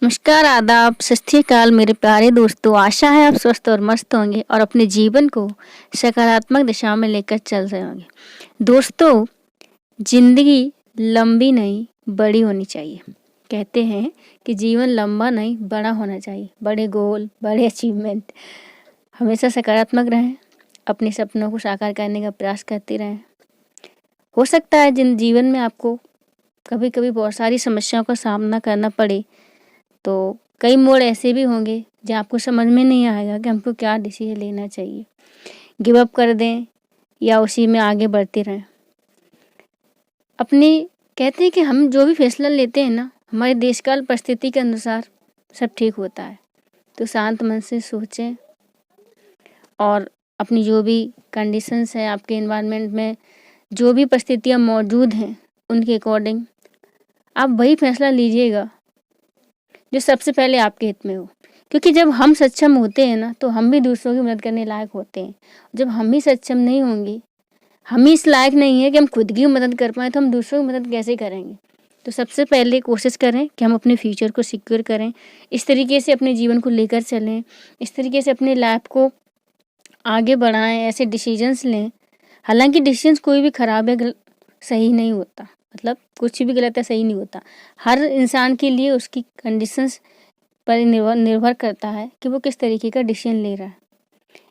नमस्कार, आदाब, सत श्री अकाल मेरे प्यारे दोस्तों। आशा है आप स्वस्थ और मस्त होंगे और अपने जीवन को सकारात्मक दिशा में लेकर चल रहे होंगे। दोस्तों, जिंदगी लंबी नहीं बड़ी होनी चाहिए। कहते हैं कि जीवन लंबा नहीं बड़ा होना चाहिए। बड़े गोल, बड़े अचीवमेंट। हमेशा सकारात्मक रहें, अपने सपनों को साकार करने का प्रयास करते रहें। हो सकता है जिन जीवन में आपको कभी कभी बहुत सारी समस्याओं का सामना करना पड़े, तो कई मोड़ ऐसे भी होंगे जहाँ आपको समझ में नहीं आएगा कि हमको क्या डिसीजन लेना चाहिए। गिव अप कर दें या उसी में आगे बढ़ते रहें। अपने कहते हैं कि हम जो भी फैसला लेते हैं ना, हमारे देश काल परिस्थिति के अनुसार सब ठीक होता है। तो शांत मन से सोचें और अपनी जो भी कंडीशंस है, आपके एनवायरनमेंट में जो भी परिस्थितियाँ मौजूद हैं, उनके अकॉर्डिंग आप वही फैसला लीजिएगा जो सबसे पहले आपके हित में हो। क्योंकि जब हम सक्षम होते हैं ना, तो हम भी दूसरों की मदद करने लायक होते हैं। जब हम ही सक्षम नहीं होंगे, हम ही इस लायक नहीं है कि हम खुद की मदद कर पाएँ, तो हम दूसरों की मदद कैसे करेंगे। तो सबसे पहले कोशिश करें कि हम अपने फ्यूचर को सिक्योर करें। इस तरीके से अपने जीवन को लेकर चलें, इस तरीके से अपने लाइफ को आगे बढ़ाएं, ऐसे डिसीजंस लें। हालांकि डिसीजंस कोई भी ख़राब है, सही नहीं होता। मतलब कुछ भी गलत है, सही नहीं होता। हर इंसान के लिए उसकी कंडीशंस पर निर्भर करता है कि वो किस तरीके का डिसीजन ले रहा है।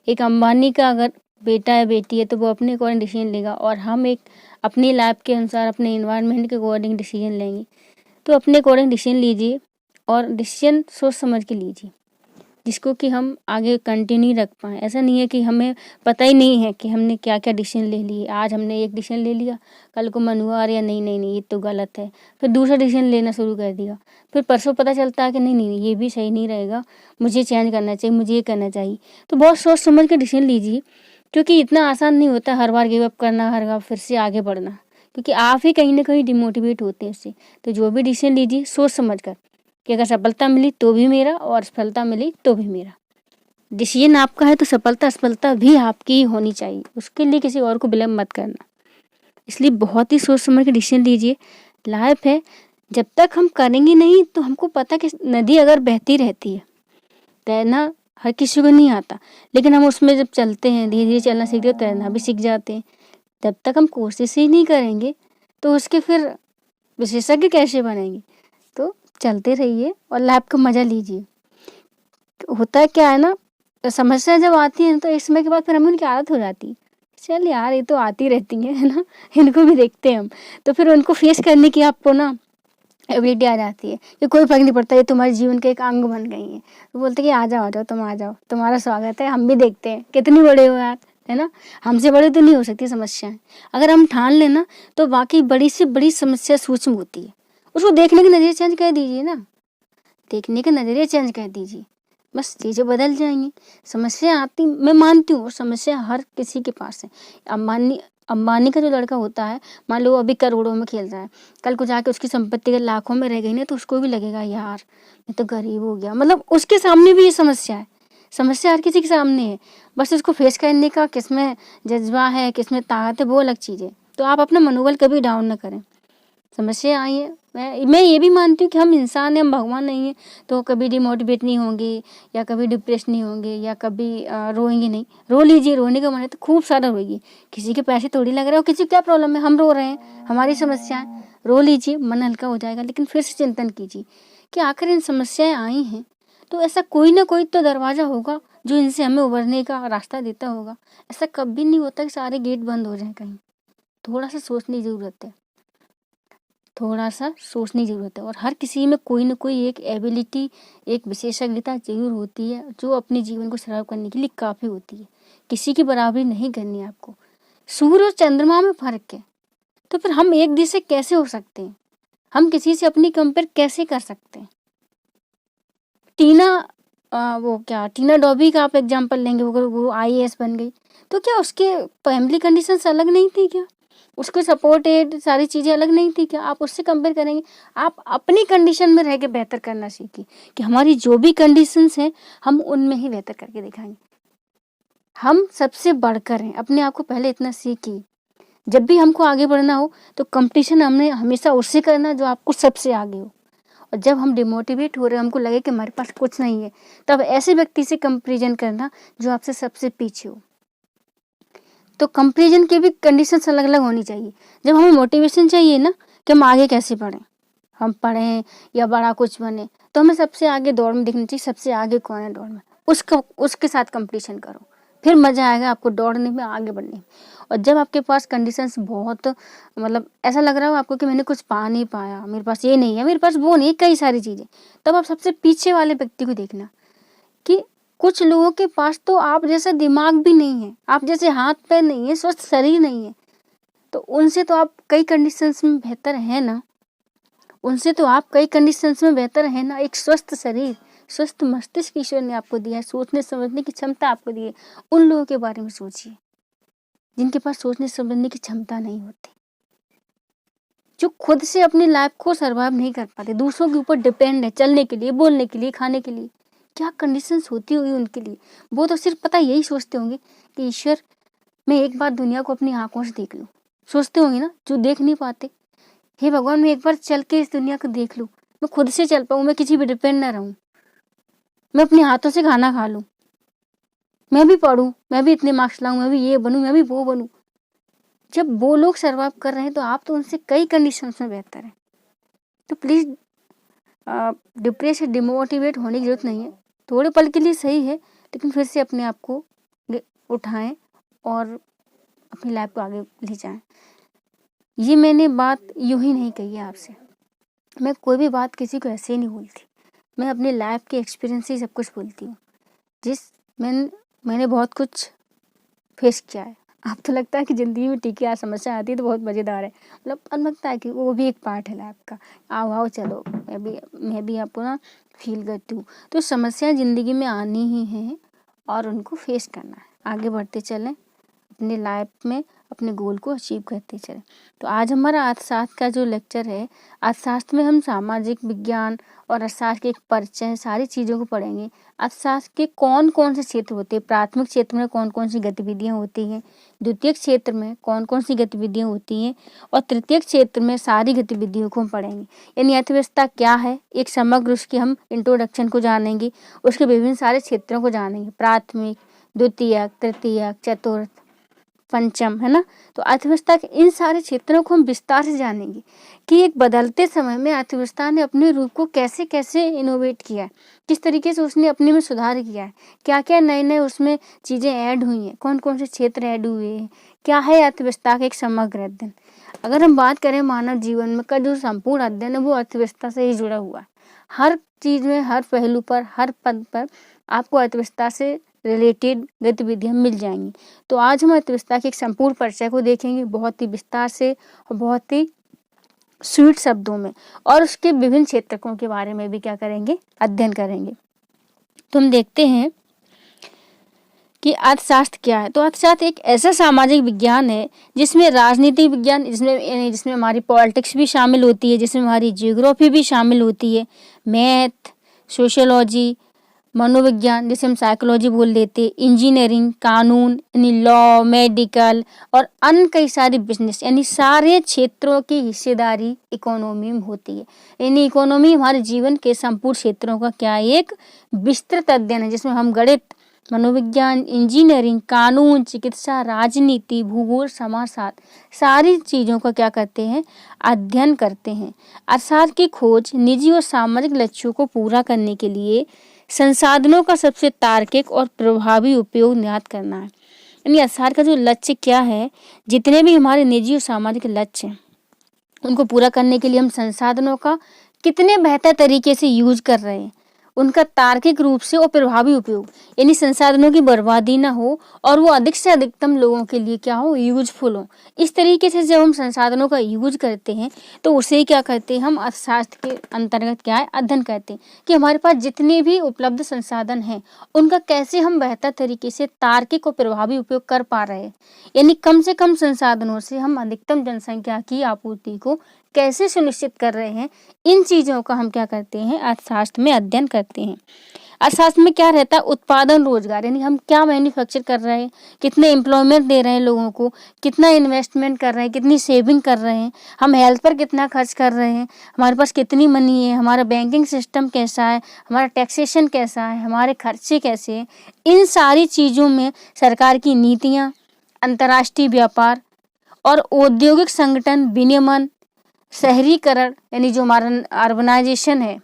एक अंबानी का अगर बेटा है, बेटी है, तो वो अपने अकॉर्डिंग डिसीजन लेगा, और हम एक अपनी लाइफ के अनुसार, अपने इन्वायरमेंट के अकॉर्डिंग डिसीजन लेंगे। तो अपने अकॉर्डिंग डिसीजन लीजिए और डिसीजन सोच समझ के लीजिए, जिसको कि हम आगे कंटिन्यू रख पाएँ। ऐसा नहीं है कि हमें पता ही नहीं है कि हमने क्या क्या डिसीजन ले लिए। आज हमने एक डिसीजन ले लिया, कल को मन हुआ अरे या नहीं ये तो गलत है, फिर दूसरा डिसीजन लेना शुरू कर दिया। फिर परसों पता चलता है कि नहीं ये भी सही नहीं रहेगा, मुझे चेंज करना चाहिए, मुझे ये करना चाहिए। तो बहुत सोच समझ के डिसीजन लीजिए, क्योंकि इतना आसान नहीं होता हर बार गिव अप करना, हर बार फिर से आगे बढ़ना, क्योंकि आप ही कहीं ना कहीं डिमोटिवेट होते हैं उससे। तो जो भी डिसीजन लीजिए सोच समझ कर, कि अगर सफलता मिली तो भी मेरा और असफलता मिली तो भी मेरा। डिसीजन आपका है तो सफलता असफलता भी आपकी ही होनी चाहिए, उसके लिए किसी और को ब्लेम मत करना। इसलिए बहुत ही सोच समझ के डिसीजन लीजिए। लाइफ है, जब तक हम करेंगे नहीं तो हमको पता कि नदी अगर बहती रहती है, तैरना हर किसी को नहीं आता, लेकिन हम उसमें जब चलते हैं, धीरे धीरे चलना सीखते हैं, तैरना भी सीख जाते हैं। जब तक हम कोशिश ही नहीं करेंगे तो उसके फिर विशेषज्ञ कैसे बनेंगे। तो चलते रहिए और लाइफ का मज़ा लीजिए। होता है क्या है ना, समस्या जब आती है तो एक समय के बाद फिर हमें उनकी आदत हो जाती है। चल यार, ये तो आती रहती है ना, इनको भी देखते हैं हम। तो फिर उनको फेस करने की आपको ना एबिलिटी आ जाती है कि कोई फर्क नहीं पड़ता, ये तुम्हारे जीवन के एक अंग बन गई है। तो बोलते कि आ जाओ तुम आ जाओ, तुम्हारा स्वागत है, हम भी देखते हैं कितनी बड़े हो यार, है ना। हमसे बड़े तो नहीं हो सकती समस्याएं। अगर हम ठान लेना तो वाकई बड़ी से बड़ी समस्या सूक्ष्म होती है। उसको देखने के नज़रिए चेंज कर दीजिए ना, देखने के नज़रिए चेंज कर दीजिए, बस चीज़ें बदल जाएंगी। समस्या आती, मैं मानती हूँ, समस्या हर किसी के पास है। अंबानी का जो लड़का होता है, मान लो अभी करोड़ों में खेल रहा है, कल को जाके उसकी संपत्ति अगर लाखों में रह गई ना, तो उसको भी लगेगा यार मैं तो गरीब हो गया। मतलब उसके सामने भी ये समस्या है। समस्या हर किसी के सामने है, बस उसको फेस करने का किसमें जज्बा है, किसमें ताकत है, वो अलग चीज़ है। तो आप अपना मनोबल कभी डाउन ना करें। समस्या आई है, मैं ये भी मानती हूँ कि हम इंसान हैं, हम भगवान नहीं हैं, तो कभी डिमोटिवेट नहीं होंगे, या कभी डिप्रेस नहीं होंगे, या कभी रोएंगे नहीं। रो लीजिए, रोने का मन है तो खूब सारा रोइए। किसी के पैसे थोड़ी लग रहा है, किसी को क्या प्रॉब्लम है, हम रो रहे हैं, हमारी समस्या है, रो लीजिए, मन हल्का हो जाएगा। लेकिन फिर से चिंतन कीजिए कि आखिर इन समस्याएं आई हैं तो ऐसा कोई ना कोई तो दरवाज़ा होगा जो इनसे हमें उभरने का रास्ता देता होगा। ऐसा कभी नहीं होता कि सारे गेट बंद हो जाए कहीं। थोड़ा सा सोचने की ज़रूरत है, थोड़ा सा सोचने की ज़रूरत है। और हर किसी में कोई ना कोई एक एबिलिटी, एक विशेषज्ञता जरूर होती है, जो अपने जीवन को सरल करने के लिए काफ़ी होती है। किसी की बराबरी नहीं करनी है आपको। सूर्य और चंद्रमा में फ़र्क है, तो फिर हम एक जैसे कैसे हो सकते हैं, हम किसी से अपनी कंपेयर कैसे कर सकते हैं। टीना डॉबी का आप एग्जाम्पल लेंगे, वो IAS बन गई, तो क्या उसके फैमिली कंडीशंस अलग नहीं थी क्या, उसको सपोर्टेड सारी चीज़ें अलग नहीं थी क्या। आप उससे कंपेयर करेंगे, आप अपनी कंडीशन में रह के बेहतर करना सीखिए कि हमारी जो भी कंडीशंस हैं हम उनमें ही बेहतर करके दिखाएंगे। हम सबसे बढ़कर हैं, अपने आप को पहले इतना सीखिए। जब भी हमको आगे बढ़ना हो तो कंपटीशन हमने हमेशा उससे करना जो आपको सबसे आगे हो, और जब हम डिमोटिवेट हो रहे हैं, हमको लगे कि हमारे पास कुछ नहीं है, तब ऐसे व्यक्ति से कंपैरिजन करना जो आपसे सबसे पीछे हो। तो कंपैरिजन की भी कंडीशंस अलग अलग होनी चाहिए। जब हमें मोटिवेशन चाहिए ना कि हम आगे कैसे बढ़ें, हम पढ़ें या बड़ा कुछ बने, तो हमें सबसे आगे दौड़ में दिखना चाहिए, सबसे आगे कौन है दौड़ में, उसके साथ कंपटीशन करो, फिर मज़ा आएगा आपको दौड़ने में, आगे बढ़ने में। और जब आपके पास कंडीशंस बहुत मतलब ऐसा लग रहा हो आपको कि मैंने कुछ पा नहीं पाया, मेरे पास ये नहीं है, मेरे पास वो नहीं है, कई सारी चीज़ें, तब आप सबसे पीछे वाले व्यक्ति को देखना कि कुछ लोगों के पास तो आप जैसा दिमाग भी नहीं है, आप जैसे हाथ पैर नहीं है, स्वस्थ शरीर नहीं है, तो उनसे तो आप कई कंडीशंस में बेहतर है ना, उनसे तो आप कई कंडीशंस में बेहतर है ना। एक स्वस्थ शरीर, स्वस्थ मस्तिष्क ईश्वर ने आपको दिया है, सोचने समझने की क्षमता आपको दी है। उन लोगों के बारे में सोचिए जिनके पास सोचने समझने की क्षमता नहीं होती, जो खुद से अपनी लाइफ को सर्वाइव नहीं कर पाते, दूसरों के ऊपर डिपेंड है चलने के लिए, बोलने के लिए, खाने के लिए। क्या कंडीशंस होती होगी उनके लिए। वो तो सिर्फ पता यही सोचते होंगे कि ईश्वर मैं एक बार दुनिया को अपनी आंखों से देख लूं, सोचते होंगे ना जो देख नहीं पाते। हे भगवान मैं एक बार चल के इस दुनिया को देख लूं, मैं खुद से चल पाऊं, मैं किसी पे डिपेंड ना रहूं, मैं अपने हाथों से खाना खा लूं, मैं भी पढ़ूं, मैं भी इतने मार्क्स लाऊं, मैं भी ये बनूं, मैं भी वो बनूं। जब वो लोग सर्वाइव कर रहे हैं तो आप तो उनसे कई कंडीशंस में बेहतर हैं। तो प्लीज़ डिप्रेस या डिमोटिवेट होने की जरूरत नहीं है, थोड़े पल के लिए सही है, लेकिन फिर से अपने आप को उठाएं और अपनी लाइफ को आगे ले जाएं। ये मैंने बात यूं ही नहीं कही है आपसे, मैं कोई भी बात किसी को ऐसे ही नहीं बोलती, मैं अपनी लाइफ के एक्सपीरियंस से सब कुछ बोलती हूँ, मैंने बहुत कुछ फेस किया है। आप तो लगता है कि ज़िंदगी में ठीक है, समस्या आती है तो बहुत मज़ेदार है, मतलब अब लगता है कि वो भी एक पार्ट है लाइफ का, आओ चलो मैं भी आपको ना फील करती हूँ। तो समस्याएं ज़िंदगी में आनी ही हैं और उनको फेस करना है, आगे बढ़ते चलें अपनी लाइफ में, अपने गोल को अचीव करते चलें। तो आज हमारा अर्थशास्त्र का जो लेक्चर है, अर्थशास्त्र में हम सामाजिक विज्ञान और अर्थशास्त्र के एक परिचय सारी चीज़ों को पढ़ेंगे। अर्थशास्त्र के कौन कौन से क्षेत्र होते हैं, प्राथमिक क्षेत्र में कौन कौन सी गतिविधियाँ होती हैं, द्वितीयक क्षेत्र में कौन कौन सी गतिविधियाँ होती हैं और तृतीयक क्षेत्र में सारी गतिविधियों को हम पढ़ेंगे। यानी अर्थव्यवस्था क्या है, एक समग्र उसकी हम इंट्रोडक्शन को जानेंगे, उसके विभिन्न सारे क्षेत्रों को जानेंगे, प्राथमिक, द्वितीयक, तृतीयक, चतुर्थ, पंचम, है ना। तो अर्थव्यवस्था के इन सारे क्षेत्रों को हम विस्तार से जानेंगे कि एक बदलते समय में अर्थव्यवस्था ने अपने रूप को कैसे कैसे इनोवेट किया है, किस तरीके से उसने अपने में सुधार किया है, क्या क्या नए नए उसमें चीज़ें ऐड हुई हैं, कौन कौन से क्षेत्र ऐड हुए हैं, क्या है अर्थव्यवस्था का एक समग्र अध्ययन। अगर हम बात करें मानव जीवन में का जो संपूर्ण अध्ययन है वो अर्थव्यवस्था से ही जुड़ा हुआ है। हर चीज़ में, हर पहलू पर, हर पद पर आपको अर्थव्यवस्था से रिलेटेड गतिविधियाँ मिल जाएंगी। तो आज हम अर्थव्यवस्था के एक संपूर्ण परिचय को देखेंगे, बहुत ही विस्तार से और बहुत ही स्वीट शब्दों में, और उसके विभिन्न क्षेत्रकों के बारे में भी क्या करेंगे, अध्ययन करेंगे। तो हम देखते हैं कि अर्थशास्त्र क्या है। तो अर्थशास्त्र एक ऐसा सामाजिक विज्ञान है जिसमें राजनीतिक विज्ञान, जिसमें हमारी पॉलिटिक्स भी शामिल होती है, जिसमें हमारी जियोग्राफी भी शामिल होती है, मैथ, सोशियोलॉजी, मनोविज्ञान जिसे हम साइकोलॉजी बोल देते हैं, इंजीनियरिंग, कानून यानी लॉ, मेडिकल और अन्य कई सारी बिजनेस, यानी सारे क्षेत्रों की हिस्सेदारी इकोनॉमी में होती है। यानी इकोनॉमी हमारे जीवन के संपूर्ण क्षेत्रों का क्या एक विस्तृत अध्ययन है, जिसमें हम गणित, मनोविज्ञान, इंजीनियरिंग, कानून, चिकित्सा, राजनीति, भूगोल, समाजशास्त्र सारी चीज़ों का क्या करते हैं, अध्ययन करते हैं। अर्थशास्त्र की खोज निजी और सामाजिक लक्ष्यों को पूरा करने के लिए संसाधनों का सबसे तार्किक और प्रभावी उपयोग नियत करना है। यानी अर्थशास्त्र का जो लक्ष्य क्या है, जितने भी हमारे निजी और सामाजिक लक्ष्य हैं उनको पूरा करने के लिए हम संसाधनों का कितने बेहतर तरीके से यूज कर रहे हैं, उनका तार्किक रूप से और प्रभावी उपयोग, यानी संसाधनों की बर्बादी ना हो और वो अधिक से अधिकतम लोगों के लिए क्या हो, यूजफुल हो। इस तरीके से जब हम संसाधनों का यूज करते हैं तो उसे क्या करते हैं, हम अर्थशास्त्र के अंतर्गत क्या है, अध्ययन करते हैं कि हमारे पास जितने भी उपलब्ध संसाधन हैं उनका कैसे हम बेहतर तरीके से तार्किक और प्रभावी उपयोग कर पा रहे हैं। यानी कम से कम संसाधनों से हम अधिकतम जनसंख्या की आपूर्ति को कैसे सुनिश्चित कर रहे हैं, इन चीज़ों का हम क्या करते हैं, अर्थशास्त्र में अध्ययन करते हैं। अर्थशास्त्र में क्या रहता है, उत्पादन रोजगार, यानी हम क्या मैन्युफैक्चर कर रहे हैं, कितने एम्प्लॉयमेंट दे रहे हैं लोगों को, कितना इन्वेस्टमेंट कर रहे हैं, कितनी सेविंग कर रहे हैं, हम हेल्थ पर कितना खर्च कर रहे हैं, हमारे पास कितनी मनी है, हमारा बैंकिंग सिस्टम कैसा है, हमारा टैक्सेशन कैसा है, हमारे खर्चे कैसे हैं। इन सारी चीज़ों में सरकार की नीतियाँ, अंतर्राष्ट्रीय व्यापार और औद्योगिक संगठन, विनियमन, शहरीकरण यानी जो हमारा अर्बनाइजेशन है,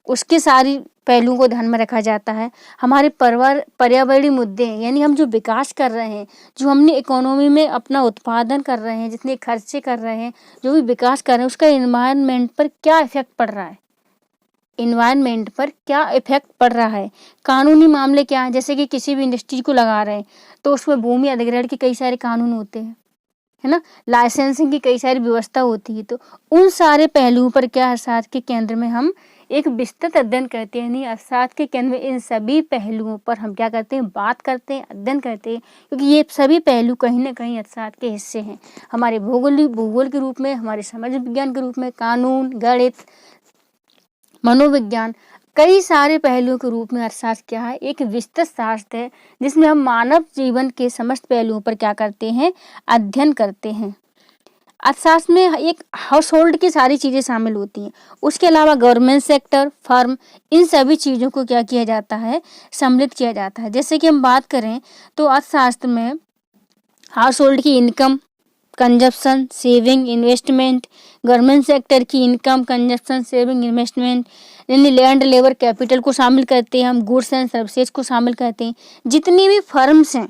उसके सारी पहलुओं को ध्यान में रखा जाता है। हमारे पर्यावरणीय मुद्दे हैं, यानी हम जो विकास कर रहे हैं, जो हमने इकोनॉमी में अपना उत्पादन कर रहे हैं, जितने खर्चे कर रहे हैं, जो भी विकास कर रहे हैं, उसका एनवायरनमेंट पर क्या इफेक्ट पड़ रहा है, इन्वायरमेंट पर क्या इफेक्ट पड़ रहा है। कानूनी मामले क्या हैं, जैसे कि किसी भी इंडस्ट्री को लगा रहे हैं तो उसमें भूमि अधिग्रहण के कई सारे कानून होते हैं, है ना, लाइसेंसिंग की कई सारी व्यवस्था होती है। तो उन सारे पहलुओं पर क्या अर्थशास्त्र के केंद्र में हम एक विस्तृत अध्ययन करते हैं। नहीं, अर्थशास्त्र के केंद्र में इन सभी पहलुओं पर हम क्या करते हैं, बात करते हैं, अध्ययन करते हैं, क्योंकि ये सभी पहलू कहीं ना कहीं अर्थशास्त्र के हिस्से हैं। हमारे भूगोल के रूप में, हमारे समाज विज्ञान के रूप में, कानून, गणित, मनोविज्ञान, कई सारे पहलुओं के रूप में अर्थशास्त्र क्या है, एक विस्तृत शास्त्र है, जिसमें हम मानव जीवन के समस्त पहलुओं पर क्या करते हैं, अध्ययन करते हैं। अर्थशास्त्र में एक हाउस होल्ड की सारी चीज़ें शामिल होती हैं, उसके अलावा गवर्नमेंट सेक्टर, फर्म, इन सभी चीज़ों को क्या किया जाता है, सम्मिलित किया जाता है। जैसे कि हम बात करें तो अर्थशास्त्र में हाउस होल्ड की income, consumption, saving, investment, government sector की इनकम, कंजप्शन, सेविंग, इन्वेस्टमेंट, यानी लैंड, लेबर, कैपिटल को शामिल करते हैं हम, गुड्स एंड सर्विसेज को शामिल करते हैं। जितनी भी फर्म्स हैं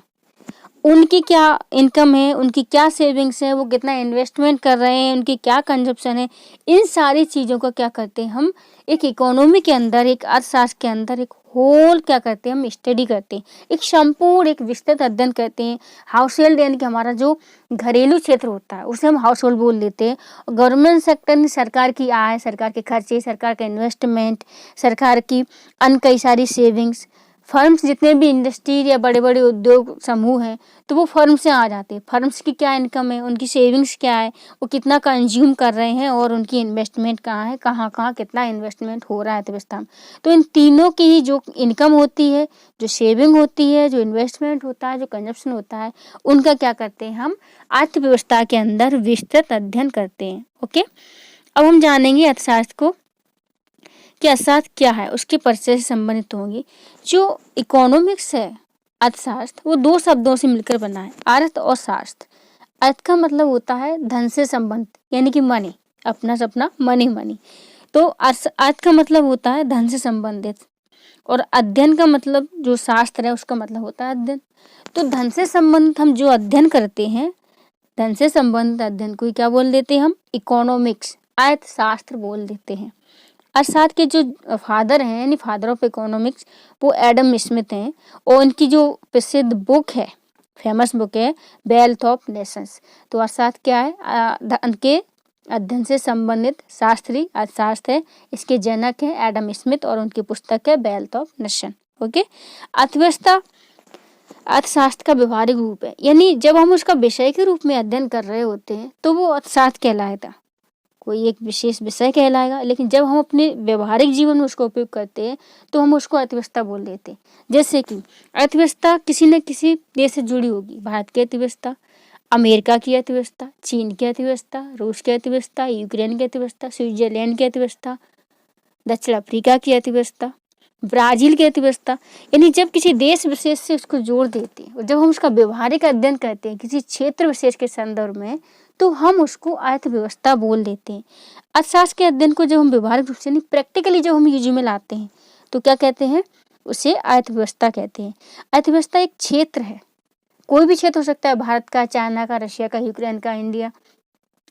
उनकी क्या इनकम है, उनकी क्या सेविंग्स है, वो कितना इन्वेस्टमेंट कर रहे हैं, उनकी क्या कंजप्शन है, इन सारी चीज़ों का क्या करते हैं हम, एक इकोनॉमी के अंदर, एक अर्थशास्त्र के अंदर एक होल क्या करते हैं, हम स्टडी करते हैं, एक संपूर्ण, एक विस्तृत अध्ययन करते हैं। हाउस होल्ड यानी कि हमारा जो घरेलू क्षेत्र होता है उसे हम हाउस होल्ड बोल लेते हैं। गवर्नमेंट सेक्टर में सरकार की आय, सरकार के खर्चे, सरकार का इन्वेस्टमेंट, सरकार की अन्य कई सारी सेविंग्स, फर्म्स, जितने भी इंडस्ट्री या बड़े बड़े उद्योग समूह हैं तो वो फर्म से आ जाते हैं। फर्म्स की क्या इनकम है, उनकी सेविंग्स क्या है, वो कितना कंज्यूम कर रहे हैं, और उनकी इन्वेस्टमेंट कहाँ है, कहाँ कहाँ कितना इन्वेस्टमेंट हो रहा है अर्थव्यवस्था में। तो इन तीनों की ही जो इनकम होती है, जो सेविंग होती है, जो इन्वेस्टमेंट होता है, जो कंजप्शन होता है, उनका क्या करते हैं, हम अर्थव्यवस्था के अंदर विस्तृत अध्ययन करते हैं। ओके, अब हम जानेंगे अर्थशास्त्र को कि अर्थशास्त्र क्या है, उसके परिचय से संबंधित होंगे। जो इकोनॉमिक्स है, अर्थशास्त्र, वो दो शब्दों से मिलकर बना है, अर्थ और शास्त्र। अर्थ का मतलब होता है धन से संबंधित, यानी कि मनी, अपना सपना मनी। तो अर्थ का मतलब होता है धन से संबंधित, और अध्ययन का मतलब, जो शास्त्र है उसका मतलब होता है अध्ययन। तो धन से संबंधित हम जो अध्ययन करते हैं, धन से संबंधित अध्ययन को क्या बोल देते हैं हम, इकोनॉमिक्स, अर्थशास्त्र बोल देते हैं। अर्थशास्त्र के जो फादर हैं, यानी फादर ऑफ इकोनॉमिक्स, वो एडम स्मिथ हैं, और उनकी जो प्रसिद्ध बुक है, फेमस बुक है, वेल्थ ऑफ नेशंस। तो अर्थशास्त्र क्या है, धन के अध्ययन से संबंधित शास्त्रीय अर्थशास्त्र है। इसके जनक हैं एडम स्मिथ, और उनकी पुस्तक है वेल्थ ऑफ नेशन। ओके, अर्थव्यवस्था अर्थशास्त्र का व्यवहारिक रूप है, यानी जब हम उसका विषय के रूप में अध्ययन कर रहे होते हैं तो वो अर्थशास्त्र कहलाएगा, कोई एक विशेष विषय कहलाएगा। लेकिन जब हम अपने व्यवहारिक जीवन में उसका उपयोग करते हैं तो हम उसको अर्थव्यवस्था बोल देते हैं। जैसे कि अर्थव्यवस्था किसी न किसी देश से जुड़ी होगी, भारत की अर्थव्यवस्था, अमेरिका की अर्थव्यवस्था, चीन की अर्थव्यवस्था, रूस की अर्थव्यवस्था, यूक्रेन की अर्थव्यवस्था, स्विट्जरलैंड की अर्थव्यवस्था, दक्षिण अफ्रीका की अर्थव्यवस्था, ब्राजील की अर्थव्यवस्था। यानी जब किसी देश विशेष से उसको जोड़ देते हैं और जब हम उसका व्यवहारिक अध्ययन करते हैं किसी क्षेत्र विशेष के संदर्भ में, तो हम उसको अर्थव्यवस्था बोल देते हैं। अर्थशास्त्र के अध्ययन को जब हम व्यवहारिक रूप से, नहीं प्रैक्टिकली जब हम यूज में लाते हैं, तो क्या कहते हैं, उसे अर्थव्यवस्था कहते हैं। अर्थव्यवस्था एक क्षेत्र है, कोई भी क्षेत्र हो सकता है, भारत का, चाइना का, रशिया का, यूक्रेन का, India,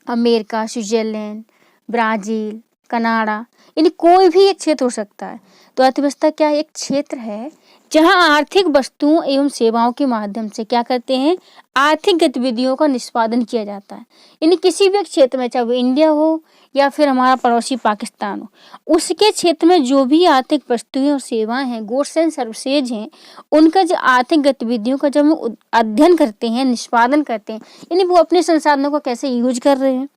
America, Switzerland, Brazil, Canada, यानी कोई भी एक क्षेत्र हो सकता है। तो अर्थव्यवस्था क्या है, एक क्षेत्र है जहां आर्थिक वस्तुओं एवं सेवाओं के माध्यम से क्या करते हैं, आर्थिक गतिविधियों का निष्पादन किया जाता है। यानी किसी भी क्षेत्र में, चाहे वो इंडिया हो या फिर हमारा पड़ोसी पाकिस्तान हो, उसके क्षेत्र में जो भी आर्थिक वस्तुएं और सेवाएं हैं, गुड्स एंड सर्विसेज हैं, उनका जो आर्थिक गतिविधियों का जब हम अध्ययन करते हैं, निष्पादन करते हैं, यानी वो अपने संसाधनों को कैसे यूज कर रहे हैं,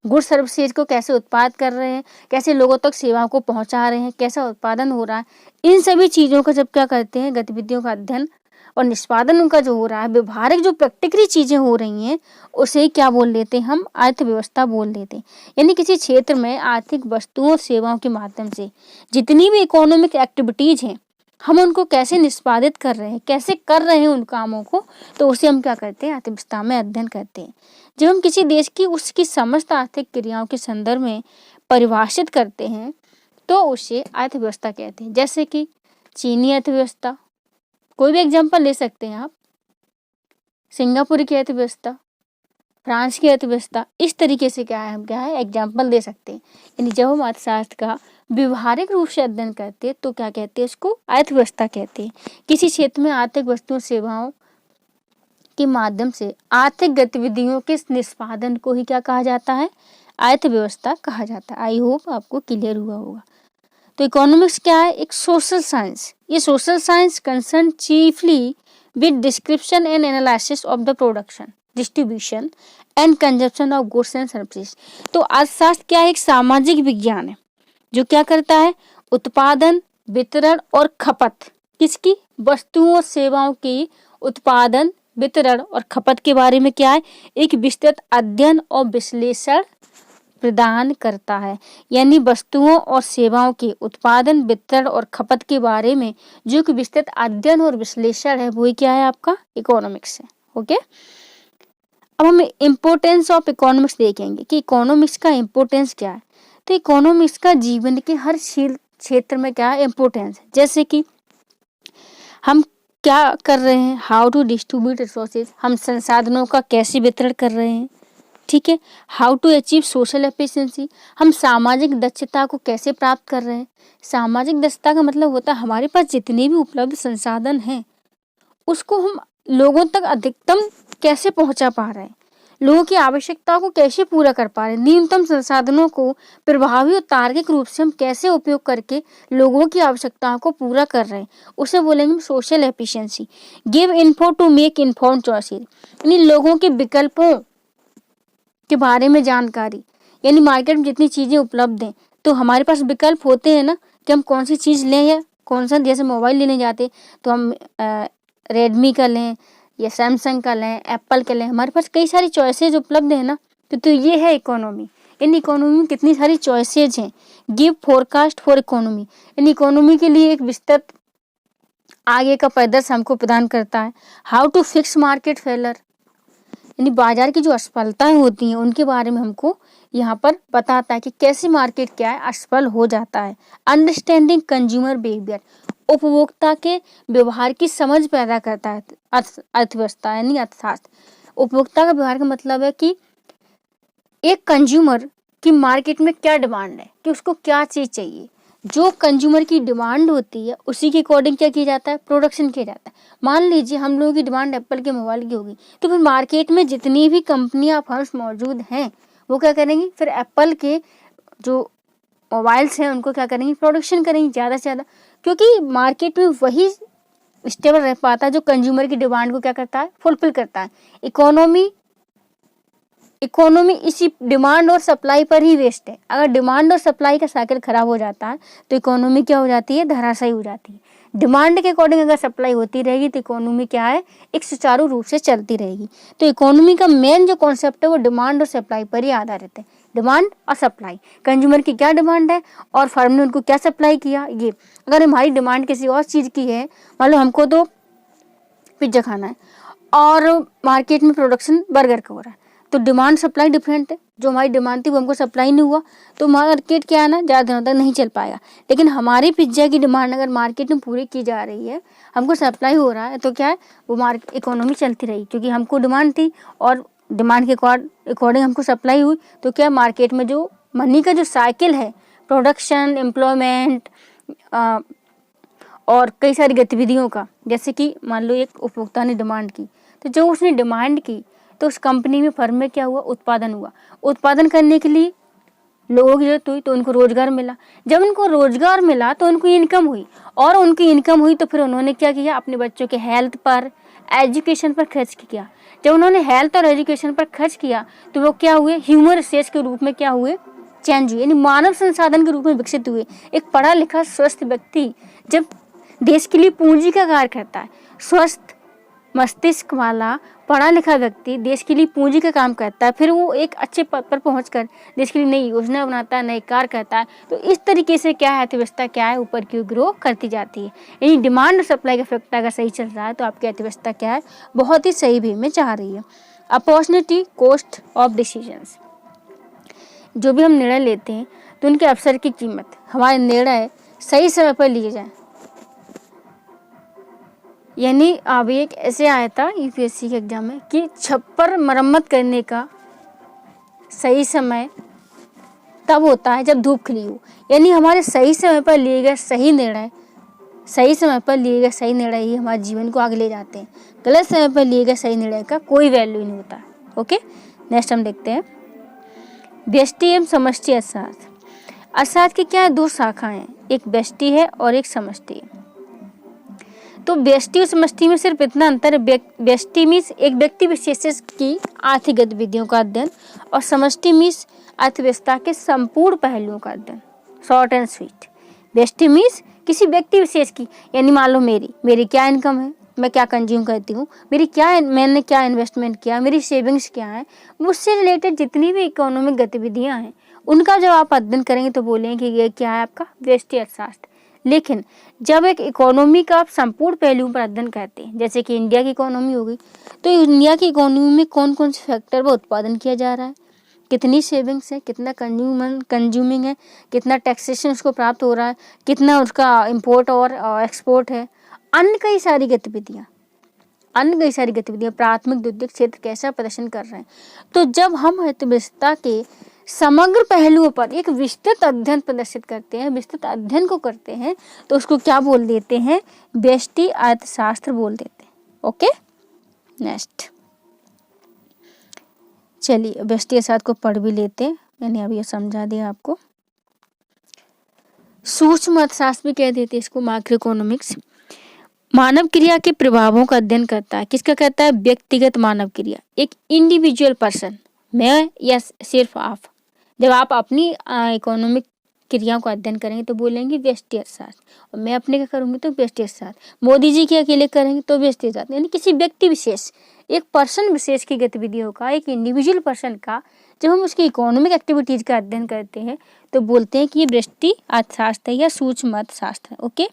गुड सर्विसेज को कैसे उत्पाद कर रहे हैं, कैसे लोगों तक सेवाओं को पहुंचा रहे हैं, कैसा उत्पादन हो रहा है, इन सभी चीज़ों का जब क्या करते हैं, गतिविधियों का अध्ययन और निष्पादन उनका जो हो रहा है, व्यवहारिक जो प्रैक्टिकली चीज़ें हो रही हैं, उसे क्या बोल लेते हैं हम, अर्थव्यवस्था बोल लेते हैं। यानी किसी क्षेत्र में आर्थिक वस्तुओं और सेवाओं के माध्यम से जितनी भी इकोनॉमिक एक्टिविटीज़ हैं, हम उनको कैसे निष्पादित कर रहे हैं, कैसे कर रहे हैं उन कामों को, तो उसे हम क्या करते हैं, अर्थव्यवस्था में अध्ययन करते हैं। जब हम किसी देश की उसकी समस्त आर्थिक क्रियाओं के संदर्भ में परिभाषित करते हैं तो उसे अर्थव्यवस्था कहते हैं। जैसे कि चीनी अर्थव्यवस्था, कोई भी एग्जाम्पल ले सकते हैं आप, सिंगापुर की अर्थव्यवस्था, फ्रांस की अर्थव्यवस्था, इस तरीके से क्या है, हम क्या है एग्जाम्पल दे सकते हैं। यानी जब हम अर्थशास्त्र का व्यवहारिक रूप से अध्ययन करते हैं तो क्या कहते हैं, उसको अर्थव्यवस्था कहते हैं। किसी क्षेत्र में आर्थिक वस्तुओं सेवाओं के माध्यम से आर्थिक गतिविधियों के निष्पादन को ही क्या कहा जाता है, अर्थव्यवस्था कहा जाता है। आई होप आपको क्लियर हुआ होगा। तो इकोनॉमिक्स क्या है, एक सोशल साइंस। ये social science concern chiefly with description and analysis of the production, distribution and consumption of goods and services. तो अर्थशास्त्र क्या है, एक सामाजिक विज्ञान है जो क्या करता है, उत्पादन, वितरण और खपत, किसकी, वस्तुओं और सेवाओं की उत्पादन, वितरण और खपत के बारे में क्या है, एक विस्तृत अध्ययन और विश्लेषण प्रदान करता है। यानी वस्तुओं और सेवाओं के उत्पादन, वितरण और खपत के बारे में जो एक विस्तृत अध्ययन और विश्लेषण है, वही क्या है, आपका इकोनॉमिक्स है। ओके, अब हम इम्पोर्टेंस ऑफ इकोनॉमिक्स देखेंगे कि इकोनॉमिक्स का इम्पोर्टेंस क्या है। तो इकोनॉमिक्स का जीवन के हर क्षेत्र में क्या है, इम्पोर्टेंस है। जैसे कि हम क्या कर रहे हैं, हाउ टू डिस्ट्रीब्यूट रिसोर्सेज, हम संसाधनों का कैसे वितरण कर रहे हैं, ठीक है। How to achieve social efficiency, हम सामाजिक दक्षता को कैसे प्राप्त कर रहे हैं। सामाजिक दक्षता का मतलब होता है हमारे पास जितने भी उपलब्ध संसाधन हैं उसको हम लोगों तक अधिकतम कैसे पहुंचा पा रहे हैं, लोगों की आवश्यकताओं को कैसे पूरा कर पा रहे हैं, न्यूनतम संसाधनों को प्रभावी और तार्किक रूप से हम कैसे उपयोग करके लोगों की आवश्यकताओं को पूरा कर रहे हैं, उसे बोलेंगे हम social efficiency. Give info to make informed choices, यानी लोगों के विकल्पों के बारे में जानकारी। यानी मार्केट में जितनी चीज़ें उपलब्ध हैं तो हमारे पास विकल्प होते हैं ना कि हम कौन सी चीज़ लें या कौन सा, जैसे मोबाइल लेने जाते तो हम रेडमी का लें या सैमसंग का लें, एप्पल का लें, हमारे पास कई सारी चॉइसेज उपलब्ध है ना। तो ये है इकोनॉमी। इन इकोनॉमी में कितनी सारी चॉइसेज हैं। Give forecast for economy, in economy के लिए एक विस्तृत आगे का परिदृश्य हमको प्रदान करता है। How to fix market failure, यानी बाजार की जो असफलताएं होती हैं उनके बारे में हमको यहाँ पर बताता है कि कैसे मार्केट क्या है असफल हो जाता है। अंडरस्टैंडिंग कंज्यूमर बिहेवियर, उपभोक्ता के व्यवहार की समझ पैदा करता है अर्थव्यवस्था यानी अर्थशास्त्र। उपभोक्ता का व्यवहार का मतलब है कि एक कंज्यूमर की मार्केट में क्या डिमांड है, कि उसको क्या चीज़ चाहिए। जो कंज्यूमर की डिमांड होती है उसी के अकॉर्डिंग क्या किया जाता है, प्रोडक्शन किया जाता है। मान लीजिए हम लोगों की डिमांड एप्पल के मोबाइल की होगी तो फिर मार्केट में जितनी भी कंपनियां फर्म्स मौजूद हैं वो क्या करेंगी, फिर एप्पल के जो मोबाइल्स हैं उनको क्या करेंगी, प्रोडक्शन करेंगी ज़्यादा से ज़्यादा, क्योंकि मार्केट में वही स्टेबल रह पाता है जो कंज्यूमर की डिमांड को क्या करता है, फुलफिल करता है। इकोनॉमी इसी डिमांड और सप्लाई पर ही बेस्ड है। अगर डिमांड और सप्लाई का साइकिल खराब हो जाता है तो इकोनॉमी क्या हो जाती है, धराशायी हो जाती है। डिमांड के अकॉर्डिंग अगर सप्लाई होती रहेगी तो इकोनॉमी क्या है, एक सुचारू रूप से चलती रहेगी। तो इकोनॉमी का मेन जो कॉन्सेप्ट है वो डिमांड और सप्लाई पर ही आधारित है। डिमांड और सप्लाई, कंज्यूमर की क्या डिमांड है और फर्म ने उनको क्या सप्लाई किया। ये अगर हमारी डिमांड किसी और चीज़ की है, मान लो हमको तो पिज्ज़ा खाना है और मार्केट में प्रोडक्शन बर्गर का हो रहा है, तो डिमांड सप्लाई डिफरेंट है। जो हमारी डिमांड थी वो हमको सप्लाई नहीं हुआ तो मार्केट क्या है ना, ज़्यादा दिनों तक नहीं चल पाएगा। लेकिन हमारी पिज्ज़ा की डिमांड अगर मार्केट में पूरी की जा रही है, हमको सप्लाई हो रहा है, तो क्या है वो मार्केट इकोनॉमी चलती रही, क्योंकि हमको डिमांड थी और डिमांड के अकॉर्डिंग हमको सप्लाई हुई। तो क्या मार्केट में जो मनी का जो साइकिल है, प्रोडक्शन, एम्प्लॉयमेंट और कई सारी गतिविधियों का, जैसे कि मान लो एक उपभोक्ता ने डिमांड की तो जो उसने डिमांड की तो उस कंपनी में फर्म में क्या हुआ, उत्पादन हुआ। उत्पादन करने के लिए लोगों की जरूरत हुई तो उनको रोजगार मिला। जब उनको रोजगार मिला तो उनको इनकम हुई और उनकी इनकम हुई तो फिर उन्होंने क्या किया, अपने बच्चों के हेल्थ पर, एजुकेशन पर खर्च किया। जब उन्होंने हेल्थ और एजुकेशन पर खर्च किया तो वो क्या हुए, ह्यूमन रिसोर्स के रूप में क्या हुए, चेंज हुए, यानी मानव संसाधन के रूप में विकसित हुए। एक पढ़ा लिखा स्वस्थ व्यक्ति जब देश के लिए पूंजी का कार्य करता है, स्वस्थ मस्तिष्क वाला पढ़ा लिखा व्यक्ति देश के लिए पूंजी का काम करता है, फिर वो एक अच्छे पद पर पहुंचकर देश के लिए नई योजना बनाता है, नए कार्य करता है, तो इस तरीके से क्या है, अर्थव्यवस्था क्या है, ऊपर की ओर ग्रो करती जाती है। यानी डिमांड और सप्लाई का फैक्टर अगर सही चल रहा है तो आपकी अर्थव्यवस्था क्या है, बहुत ही सही वे में जा रही है। अपॉर्चुनिटी कॉस्ट ऑफ डिसीजंस, जो भी हम निर्णय लेते हैं तो उनके अवसर की कीमत, हमारे निर्णय सही समय पर लिए जाएं। यानी अभी एक ऐसे आया था यूपीएससी के एग्जाम में कि छप्पर मरम्मत करने का सही समय तब होता है जब धूप खिली हो। यानी हमारे सही समय पर लिए गए सही निर्णय, सही समय पर लिए गए सही निर्णय ही हमारे जीवन को आगे ले जाते हैं। गलत समय पर लिए गए सही निर्णय का कोई वैल्यू नहीं होता। ओके, नेक्स्ट हम देखते हैं व्यष्टि एवं समष्टि अर्थशास्त्र। अर्थशास्त्र की क्या है, दो शाखाएं हैं, एक व्यष्टि है और एक समष्टि है। तो व्यष्टि और समष्टि में सिर्फ इतना अंतर है, व्यष्टि मीन्स एक व्यक्ति विशेष की आर्थिक गतिविधियों का अध्ययन और समष्टि मीन्स अर्थव्यवस्था के संपूर्ण पहलुओं का अध्ययन। Short and sweet. व्यष्टि मीन्स किसी व्यक्ति विशेष की, यानी मान लो मेरी क्या इनकम है, मैं क्या कंज्यूम करती हूँ, मैंने क्या इन्वेस्टमेंट किया, मेरी सेविंग्स क्या है, मुझसे रिलेटेड जितनी भी इकोनॉमिक गतिविधियाँ हैं उनका जब आप अध्ययन करेंगे तो बोलेंगे कि ये क्या है, आपका व्यष्टि अर्थशास्त्र। लेकिन जब एक इकोनॉमी का आप संपूर्ण पहलुओं पर अध्ययन करते हैं, जैसे कि इंडिया की इकोनॉमी हो गई, तो इंडिया की इकोनॉमी में कौन कौन से फैक्टर पर उत्पादन किया जा रहा है, कितनी सेविंग्स है, कितना कंज्यूमिंग है, कितना टैक्सेशन उसको प्राप्त हो रहा है, कितना उसका इंपोर्ट और एक्सपोर्ट है, अन्य कई सारी गतिविधियाँ, प्राथमिक द्वितीयक क्षेत्र कैसा प्रदर्शन कर रहे हैं। तो जब हम अर्थव्यवस्था के समग्र पहलुओं पर एक विस्तृत अध्ययन प्रदर्शित करते हैं, विस्तृत अध्ययन को करते हैं, तो उसको क्या बोल देते हैं, व्यष्टि अर्थशास्त्र बोल देते हैं। ओके, नेक्स्ट चलिए व्यष्टि अर्थशास्त्र को पढ़ भी लेते हैं, मैंने अभी समझा दिया आपको। सूक्ष्म अर्थशास्त्र भी कह देते हैं इसको, माइक्रो इकोनॉमिक्स। मानव क्रिया के प्रभावों का अध्ययन करता है, किसका करता है, व्यक्तिगत मानव क्रिया, एक इंडिविजुअल पर्सन, मैं या सिर्फ आप। जब आप अपनी इकोनॉमिक क्रियाओं का अध्ययन करेंगे तो बोलेंगे व्यष्टि अर्थशास्त्र, और मैं अपने का करूंगी तो व्यष्टि अर्थशास्त्र, मोदी जी के अकेले करेंगे तो व्यष्टि अर्थशास्त्र। यानी किसी व्यक्ति विशेष, एक पर्सन विशेष की गतिविधियों का, एक इंडिविजुअल पर्सन का जब हम उसकी इकोनॉमिक एक्टिविटीज का अध्ययन करते हैं तो बोलते हैं कि ये व्यष्टि अर्थशास्त्र है या सूक्ष्म अर्थशास्त्र है। ओके,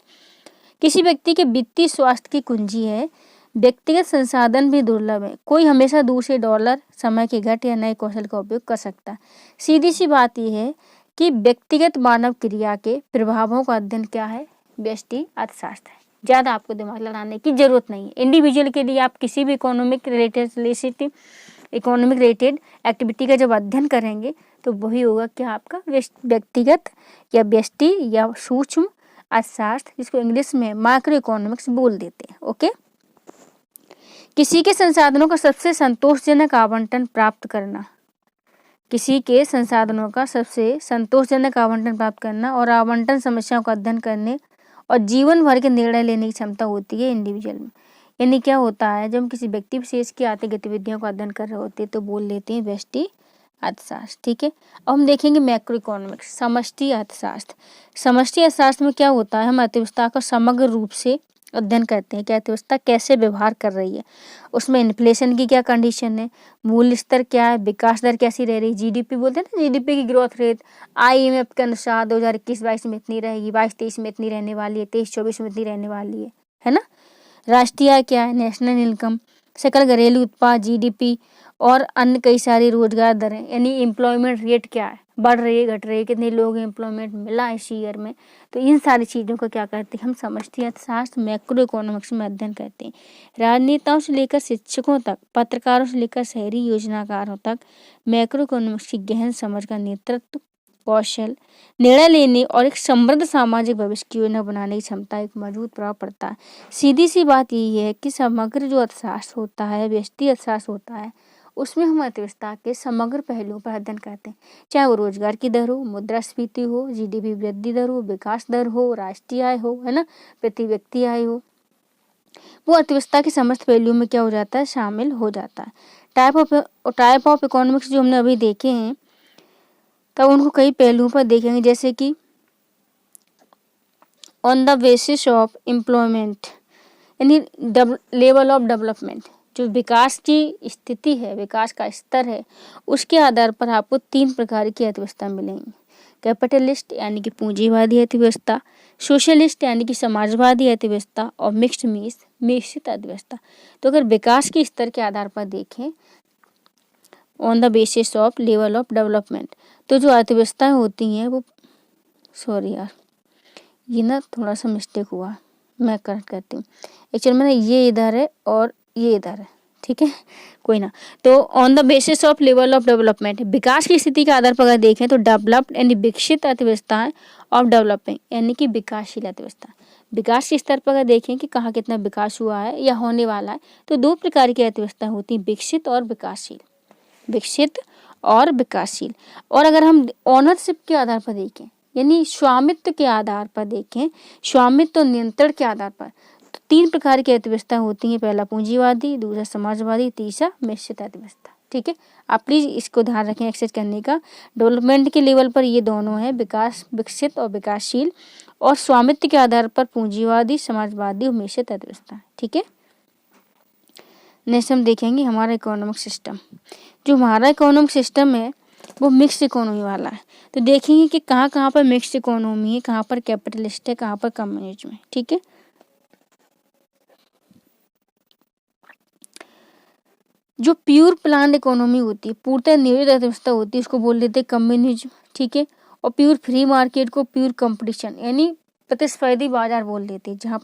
किसी व्यक्ति के वित्तीय स्वास्थ्य की कुंजी है, व्यक्तिगत संसाधन भी दुर्लभ है, कोई हमेशा दूसरे डॉलर, समय के घट या नए कौशल का उपयोग कर सकता है। सीधी सी बात यह है कि व्यक्तिगत मानव क्रिया के प्रभावों का अध्ययन क्या है, व्यष्टि अर्थशास्त्र है। ज़्यादा आपको दिमाग लगाने की जरूरत नहीं है। इंडिविजुअल के लिए आप किसी भी इकोनॉमिक रिलेटेड एक्टिविटी का जब अध्ययन करेंगे तो वही होगा कि आपका व्यक्तिगत या व्यष्टि या सूक्ष्म अर्थशास्त्र, जिसको इंग्लिश में माइक्रो इकोनॉमिक्स बोल देते हैं। ओके, किसी के संसाधनों का सबसे संतोषजनक आवंटन प्राप्त करना, किसी के संसाधनों का सबसे संतोषजनक आवंटन प्राप्त करना और आवंटन समस्याओं का अध्ययन करने और जीवन भर के निर्णय लेने की क्षमता होती है इंडिविजुअल में। यानी क्या होता है, जब हम किसी व्यक्ति विशेष की आर्थिक गतिविधियों का अध्ययन कर रहे होते हैं तो बोल लेते हैं व्यष्टि अर्थशास्त्र। ठीक है, अब हम देखेंगे मैक्रो इकोनॉमिक्स, समष्टि अर्थशास्त्र। समष्टि अर्थशास्त्र में क्या होता है, हम अर्थव्यवस्था का समग्र रूप से अध्ययन करते हैं कि अर्थव्यवस्था कैसे व्यवहार कर रही है, उसमें इन्फ्लेशन की क्या कंडीशन है, मूल्य स्तर क्या है, विकास दर कैसी रह रही है, जीडीपी बोलते हैं ना, जीडीपी की ग्रोथ रेट आईएमएफ के अनुसार 2021-22 में इतनी रहेगी, 22-23 में इतनी रहने वाली है, 23-24 में इतनी रहने वाली है ना। राष्ट्रीय आय क्या है, नेशनल इनकम, सकल घरेलू उत्पाद, जीडीपी और अन्य कई सारी रोजगार दरें, यानी एम्प्लॉयमेंट रेट क्या है, बढ़ रही है, घट रही है, कितने लोग एम्प्लॉयमेंट मिला इस ईयर में। तो इन सारी चीज़ों को क्या करते हैं, हम समष्टि अर्थशास्त्र मैक्रो इकोनॉमिक्स में अध्ययन करते हैं। राजनेताओं से लेकर शिक्षकों तक, पत्रकारों से लेकर शहरी योजनाकारों तक मैक्रो इकोनॉमिक्स की गहन समझ का नेतृत्व कौशल, निर्णय लेने और एक समृद्ध सामाजिक भविष्य की योजना बनाने की क्षमता एक मजबूत प्रभाव पड़ता है। सीधी सी बात यही है कि समग्र जो अर्थशास्त्र होता है, व्यष्टि अर्थशास्त्र होता है, उसमें हम अर्थव्यवस्था के समग्र पहलुओं पर अध्ययन करते हैं, चाहे वो रोजगार की दर हो, मुद्रास्फीति हो, जीडीपी वृद्धि दर हो, विकास दर हो, राष्ट्रीय आय हो, है ना, प्रति व्यक्ति आय हो, वो अर्थव्यवस्था के समस्त पहलुओं में क्या हो जाता है, शामिल हो जाता है। टाइप ऑफ इकोनॉमिक्स जो हमने अभी देखे हैं, तब उनको कई पहलुओं पर देखेंगे, जैसे कि on the basis of employment, यानी लेवल ऑफ डेवलपमेंट, जो विकास की स्थिति है, विकास का स्तर है, उसके आधार पर आपको 3 प्रकार की अर्थव्यवस्था मिलेंगी। कैपिटलिस्ट यानी कि पूंजीवादी अर्थव्यवस्था, सोशलिस्ट यानी कि समाजवादी अर्थव्यवस्था, और मिश्रित अर्थव्यवस्था। तो अगर विकास के स्तर के आधार पर देखें, on the basis of level of development, तो जो अर्थव्यवस्थाएं होती हैं वो, सॉरी यार ये ना थोड़ा सा मिस्टेक हुआ, मैं करेक्ट करती हूँ। एक्चुअली मैंने ये इधर है और ये इधर है, ठीक है, कोई ना। तो on the basis of level of development, विकास की स्थिति के आधार पर अगर देखें तो डेवलप्ड यानी विकसित अर्थव्यवस्थाएं, ऑफ डेवलपिंग यानी कि विकासशील अर्थव्यवस्था। विकास के स्तर पर अगर देखें कि कहाँ कितना विकास हुआ है या होने वाला है, तो 2 प्रकार की अर्थव्यवस्था होती है, विकसित और विकासशील। विकसित और विकासशील। और अगर हम ओनरशिप के आधार पर देखें, यानी स्वामित्व के आधार पर देखें, स्वामित्व और नियंत्रण के आधार पर, तो 3 प्रकार की अर्थव्यवस्था होती हैं। पहला पूंजीवादी, दूसरा समाजवादी, तीसरा मिश्रित अर्थव्यवस्था। ठीक है, आप प्लीज इसको ध्यान रखें एक्सेस करने का। डेवलपमेंट के लेवल पर ये दोनों है, विकास, विकसित और विकासशील, और स्वामित्व के आधार पर पूंजीवादी, समाजवादी और मिश्रित अर्थव्यवस्था। ठीक है, नेक्स्ट हम देखेंगे हमारा इकोनॉमिक सिस्टम। जो हमारा इकोनॉमिक सिस्टम है वो मिक्स्ड इकोनॉमी वाला है। तो देखेंगे कि कहाँ कहाँ पर मिक्स्ड इकोनॉमी है, कहाँ पर कैपिटलिस्ट है, कहाँ पर कम्युनिज्म है। ठीक है, जो प्योर प्लान्ड इकोनॉमी होती है, पूर्णतः नियोजित अर्थव्यवस्था होती है, उसको बोल देते हैं कम्युनिज्म। ठीक है, और प्योर फ्री मार्केट को प्योर कंपटीशन यानी प्रतिस्पर्धी बाजार बोल देते हैं। जहाँ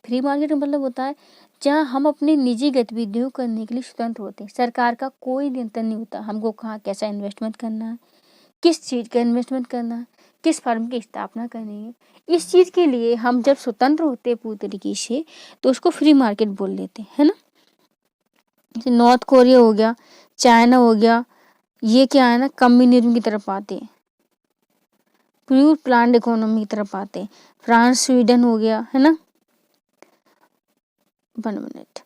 फ्री मार्केट का मतलब होता है जहाँ हम अपनी निजी गतिविधियों करने के लिए स्वतंत्र होते हैं, सरकार का कोई नियंत्रण नहीं होता, हमको कहाँ कैसा इन्वेस्टमेंट करना है, किस चीज़ का इन्वेस्टमेंट करना है, किस फर्म की स्थापना करनी है, इस चीज़ के लिए हम जब स्वतंत्र होते हैं पूरी तरीके से, तो उसको फ्री मार्केट बोल देते हैं, है ना। जैसे नॉर्थ कोरिया हो गया, चाइना हो गया, ये क्या है ना, कम्युनिज्म की तरफ आते हैं, प्योर प्लान्ड इकोनॉमी की तरफ आते हैं। फ्रांस, स्वीडन हो गया, है ना, 1 मिनट,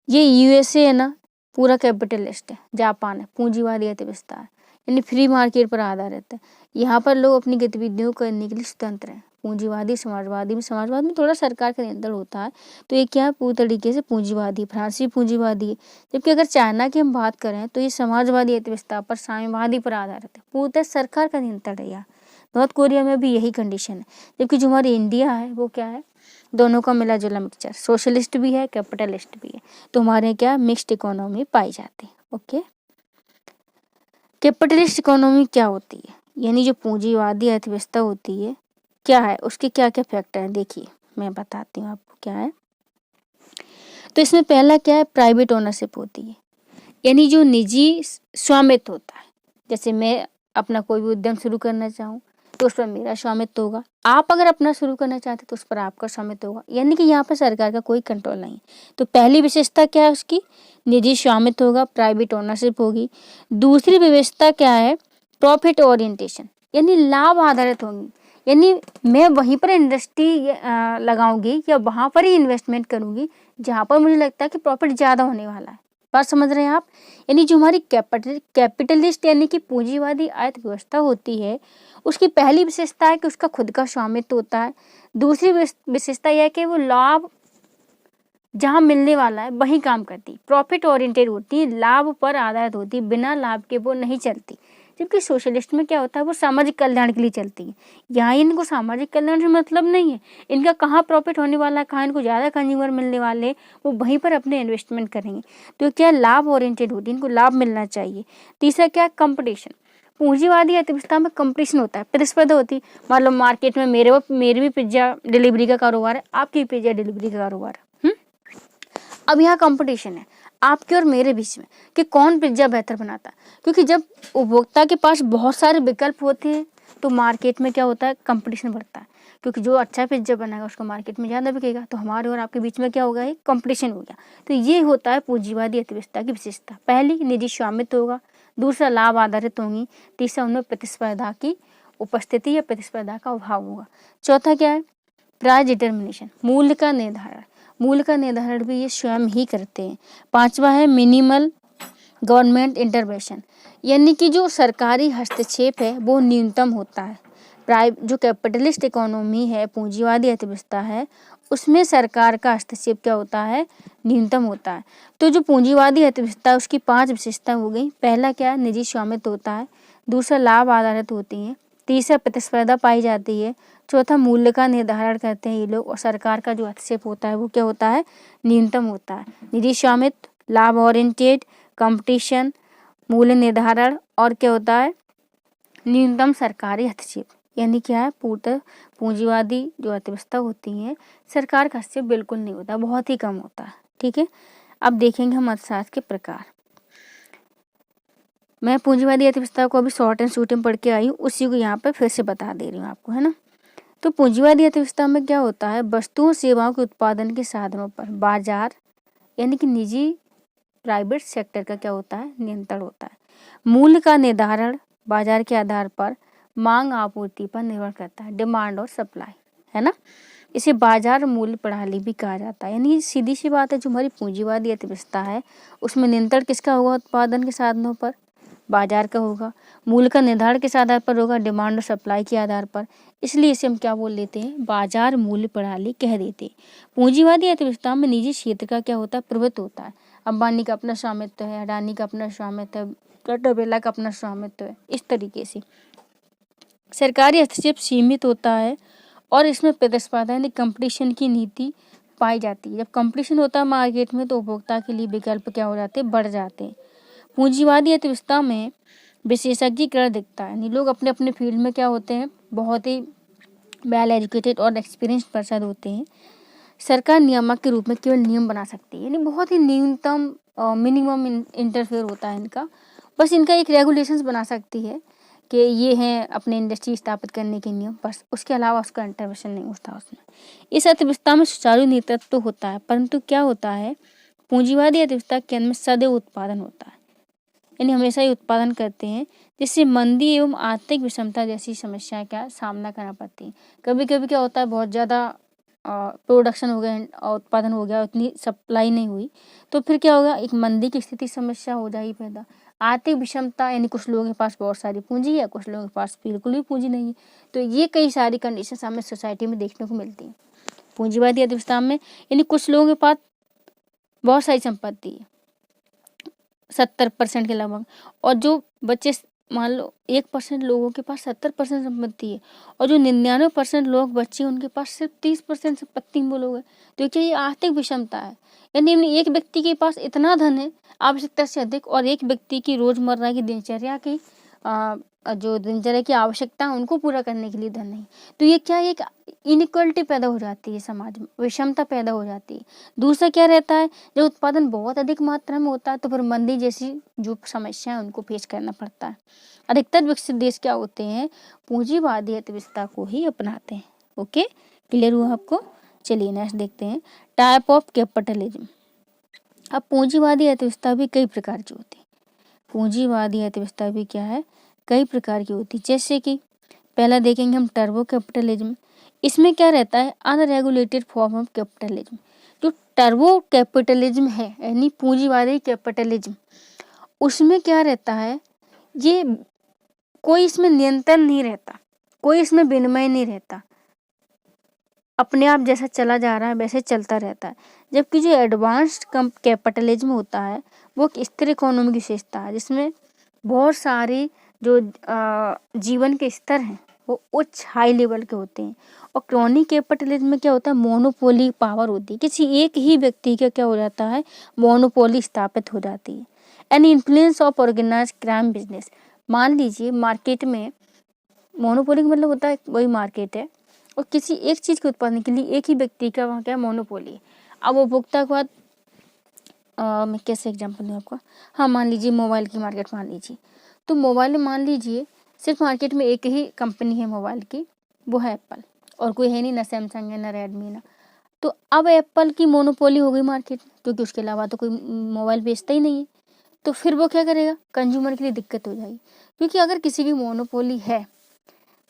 ये यूएसए है ना, पूरा कैपिटलिस्ट है। जापान है, पूंजीवादी अर्थव्यवस्था है, यानी फ्री मार्केट पर आधारित है। यहाँ पर लोग अपनी गतिविधियों करने के लिए स्वतंत्र हैं। पूंजीवादी, समाजवादी में थोड़ा सरकार का नियंत्रण होता है। तो ये क्या है, पूरी तरीके से पूंजीवादी। फ्रांसीसी पूंजीवादी है। जबकि अगर चाइना की हम बात करें तो ये समाजवादी अर्थव्यवस्था पर, साम्यवादी पर आधारित है, पूरी सरकार का नियंत्रण है यहाँ। नॉर्थ कोरिया में भी यही कंडीशन है। जबकि जो हमारी इंडिया है वो क्या है, दोनों का मिला जुला मिक्सचर, सोशलिस्ट भी है, कैपिटलिस्ट भी है। तो हमारे क्या मिक्स्ड इकोनॉमी पाई जाती है। ओके, कैपिटलिस्ट इकोनॉमी क्या होती है, यानी जो पूंजीवादी अर्थव्यवस्था होती है क्या है, उसके क्या क्या फैक्टर हैं, देखिए मैं बताती हूँ आपको क्या है। तो इसमें पहला क्या है, प्राइवेट ओनरशिप होती है, यानी जो निजी स्वामित्व होता है। जैसे मैं अपना कोई भी उद्यम शुरू करना चाहूँ तो उस पर मेरा स्वामित्व होगा, आप अगर अपना शुरू करना चाहते तो उस पर आपका स्वामित्व होगा, यानी कि यहाँ पर सरकार का कोई कंट्रोल नहीं है। तो पहली विशेषता क्या है उसकी, निजी स्वामित्व होगा, प्राइवेट ओनरशिप होगी। दूसरी विशेषता क्या है, प्रॉफिट ओरिएंटेशन, यानी लाभ आधारित होंगी, यानी मैं वहीं पर इंडस्ट्री लगाऊंगी या वहाँ पर ही इन्वेस्टमेंट करूंगी जहाँ पर मुझे लगता है कि प्रॉफिट ज़्यादा होने वाला है। बात समझ रहे हैं आप, यानी जो हमारी कैपिटलिस्ट यानी कि पूंजीवादी अर्थव्यवस्था होती है, उसकी पहली विशेषता है कि उसका खुद का स्वामित्व होता है। दूसरी विशेषता यह है कि वो लाभ जहाँ मिलने वाला है वही काम करती, प्रॉफिट ओरिएंटेड होती है, लाभ पर आधारित होती, बिना लाभ के वो नहीं चलती। जबकि सोशलिस्ट में क्या होता है, वो सामाजिक कल्याण के लिए चलती है। यहाँ इनको सामाजिक कल्याण से मतलब नहीं है, इनका कहाँ प्रॉफिट होने वाला है, कहाँ इनको ज़्यादा कंज्यूमर मिलने वाले, वो वहीं पर अपने इन्वेस्टमेंट करेंगे। तो क्या लाभ ओरिएंटेड होती है, इनको लाभ मिलना चाहिए। तीसरा क्या, कंपटीशन। पूंजीवादी अर्थव्यवस्था में कंपटीशन होता है, प्रतिस्पर्धा होती है। मान लो मार्केट में मेरे भी पिज्जा डिलीवरी का कारोबार है, आपकी पिज्जा डिलीवरी का कारोबार है। अब यहाँ कंपटीशन है आपके और मेरे बीच में कि कौन पिज्जा बेहतर बनाता है, क्योंकि जब उपभोक्ता के पास बहुत सारे विकल्प होते हैं तो मार्केट में क्या होता है, कंपटीशन बढ़ता है, क्योंकि जो अच्छा पिज्जा बनाएगा उसको मार्केट में ज़्यादा बिकेगा। तो हमारे और आपके बीच में क्या होगा, एक कंपटीशन हो गया। तो ये होता है पूंजीवादी अर्थव्यवस्था की विशेषता। पहली, निजी स्वामित्व होगा। दूसरा, लाभ आधारित होंगी। तीसरा, उनमें प्रतिस्पर्धा की उपस्थिति या प्रतिस्पर्धा का अभाव होगा। चौथा क्या है, प्राइस डिटर्मिनेशन, मूल्य का निर्धारण। मूल्य का निर्धारण भी ये स्वयं ही करते हैं। 5वां है मिनिमल गवर्नमेंट इंटरवेंशन, यानी कि जो सरकारी हस्तक्षेप है वो न्यूनतम होता है। जो कैपिटलिस्ट इकोनॉमी है, पूंजीवादी अर्थव्यवस्था है, उसमें सरकार का हस्तक्षेप क्या होता है, न्यूनतम होता है। तो जो पूंजीवादी अर्थव्यवस्था है उसकी 5 विशेषता हो गई। पहला क्या है, निजी स्वामित्व होता है। दूसरा लाभ आधारित होती है। तीसरा प्रतिस्पर्धा पाई जाती है। चौथा मूल्य का निर्धारण करते हैं ये लोग, और सरकार का जो हस्तक्षेप होता है वो क्या होता है, न्यूनतम होता है। निजी स्वामित्व, लाभ ओरिएंटेड, कंपटीशन, मूल्य निर्धारण और क्या होता है, न्यूनतम सरकारी हस्तक्षेप। यानी क्या है, पूर्णतः पूंजीवादी जो अर्थव्यवस्था होती है सरकार का हस्तक्षेप बिल्कुल नहीं होता, बहुत ही कम होता है। ठीक है, अब देखेंगे हम अर्थशास्त्र के प्रकार। मैं पूंजीवादी अर्थव्यवस्था को अभी शॉर्ट एंड स्वीट में पढ़ के आई हूँ, उसी को यहाँ पे फिर से बता दे रही हूँ आपको, है ना। तो पूंजीवादी अर्थव्यवस्था में क्या होता है, वस्तुओं सेवाओं के उत्पादन के साधनों पर बाजार यानी कि निजी प्राइवेट सेक्टर का क्या होता है, नियंत्रण होता है। मूल्य का निर्धारण बाजार के आधार पर मांग आपूर्ति पर निर्भर करता है, डिमांड और सप्लाई, है ना। इसे बाजार मूल्य प्रणाली भी कहा जाता है। यानी सीधी सी बात है, जो हमारी पूंजीवादी अर्थव्यवस्था है उसमें नियंत्रण किसका होगा, उत्पादन के साधनों पर, बाजार का होगा। मूल्य का निर्धारण किस आधार पर होगा, डिमांड और सप्लाई के आधार पर। इसलिए इसे हम क्या बोल लेते हैं, बाजार मूल्य प्रणाली कह देते हैं। पूंजीवादी अर्थव्यवस्था में निजी क्षेत्र का क्या होता है, प्रभुत्व होता है। अंबानी का अपना स्वामित्व है, अडानी का अपना स्वामित्व है, टाटा बिरला का अपना स्वामित्व है। इस तरीके से सरकारी हस्तक्षेप सीमित होता है और इसमें प्रतिस्पर्धा यानी कंपटीशन की नीति पाई जाती है। जब कंपटीशन होता है मार्केट में तो उपभोक्ता के लिए विकल्प क्या हो जाते हैं, बढ़ जाते हैं। पूंजीवादी अर्थव्यवस्था में विशेषज्ञीकरण दिखता है, यानी लोग अपने अपने फील्ड में क्या होते हैं, बहुत ही वेल एजुकेटेड और एक्सपीरियंस्ड पर्सन होते हैं। सरकार नियामक के रूप में केवल नियम बना सकती है, यानी बहुत ही न्यूनतम मिनिमम इंटरफेयर होता है इनका। बस इनका एक रेगुलेशंस बना सकती है कि ये हैं अपने इंडस्ट्री स्थापित करने के नियम, बस उसके अलावा उसका इंटरवेंशन नहीं होता उसमें। इस अर्थव्यवस्था में सुचारू नेतृत्व तो होता है, परंतु क्या होता है, पूंजीवादी अर्थव्यवस्था के अंदर सदैव उत्पादन होता है, यानी हमेशा ही उत्पादन करते हैं, जिससे मंदी एवं आर्थिक विषमता जैसी समस्या का सामना करना पड़ती है। कभी कभी क्या होता है, बहुत ज़्यादा प्रोडक्शन हो गया और उत्पादन हो गया, उतनी सप्लाई नहीं हुई, तो फिर क्या होगा, एक मंदी की स्थिति समस्या हो जाएगी पैदा। आर्थिक विषमता यानी कुछ लोगों के पास बहुत सारी पूंजी है, कुछ लोगों के पास बिल्कुल भी पूंजी नहीं है। तो ये कई सारी कंडीशन हमें सोसाइटी में देखने को मिलती हैं पूंजीवादी अर्थव्यवस्था में। यानी कुछ लोगों के पास बहुत सारी संपत्ति है, 70% के लगभग, और जो बच्चे मान लो 1% लोगों के पास 70% संपत्ति है, और जो 99% लोग बच्चे उनके पास सिर्फ 30% संपत्ति वो लोग हैं। तो क्या ये आर्थिक विषमता है, यानी एक व्यक्ति के पास इतना धन है आवश्यकता से अधिक, और एक व्यक्ति की रोजमर्रा की दिनचर्या की जो दिनचर्या की आवश्यकता है उनको पूरा करने के लिए धन नहीं। तो ये क्या, एक इनइक्वालिटी पैदा हो जाती है समाज में, विषमता पैदा हो जाती है। दूसरा क्या रहता है, जब उत्पादन बहुत अधिक मात्रा में होता है तो फिर मंदी जैसी जो समस्या है उनको फेस करना पड़ता है। अधिकतर विकसित देश क्या होते हैं, पूंजीवादी अर्थव्यवस्था को ही अपनाते हैं। ओके, क्लियर हुआ आपको। चलिए नेक्स्ट देखते हैं, टाइप ऑफ कैपिटलिज्म। अब पूंजीवादी अर्थव्यवस्था भी कई प्रकार की होती है। पूंजीवादी अर्थव्यवस्था भी क्या है, कई प्रकार की होती है। जैसे कि पहला देखेंगे हम टर्बो कैपिटलिज्म। इसमें क्या रहता है, अनरेगुलेटेड फॉर्म ऑफ कैपिटलिज्म। जो टर्बो कैपिटलिज्म है यानी पूंजीवादी कैपिटलिज्म, उसमें क्या रहता है, ये कोई इसमें नियंत्रण नहीं रहता, कोई इसमें विनिमय नहीं रहता, अपने आप जैसा चला जा रहा है वैसे चलता रहता है। जबकि जो एडवांस्ड कैपिटलिज्म होता है वो एक स्थिर इकोनॉमी की विशेषता है, जिसमें बहुत सारी जो जीवन के स्तर हैं वो उच्च हाई लेवल के होते हैं। और क्रॉनिक कैपिटलिज्म में क्या होता है, मोनोपोली पावर होती है, किसी एक ही व्यक्ति का क्या हो जाता है, मोनोपोली स्थापित हो जाती है। An influence of organised crime business. मान लीजिए मार्केट में मोनोपोली का मतलब होता है वही मार्केट है, और किसी एक चीज़ के उत्पादन के लिए एक ही व्यक्ति का वहाँ क्या मोनोपोली। अब उपभोक्ता के बाद मैं कैसे एग्जांपल दूँ आपको, हाँ मान लीजिए मोबाइल की मार्केट मान लीजिए, तो मोबाइल में मान लीजिए सिर्फ मार्केट में एक ही कंपनी है मोबाइल की, वो है एप्पल, और कोई है नहीं, ना सैमसंग है ना रेडमी ना। तो अब एप्पल की मोनोपोली हो गई मार्केट में, क्योंकि उसके अलावा तो कोई मोबाइल बेचता ही नहीं है। तो फिर वो क्या करेगा, कंज्यूमर के लिए दिक्कत हो जाएगी, क्योंकि अगर किसी की मोनोपोली है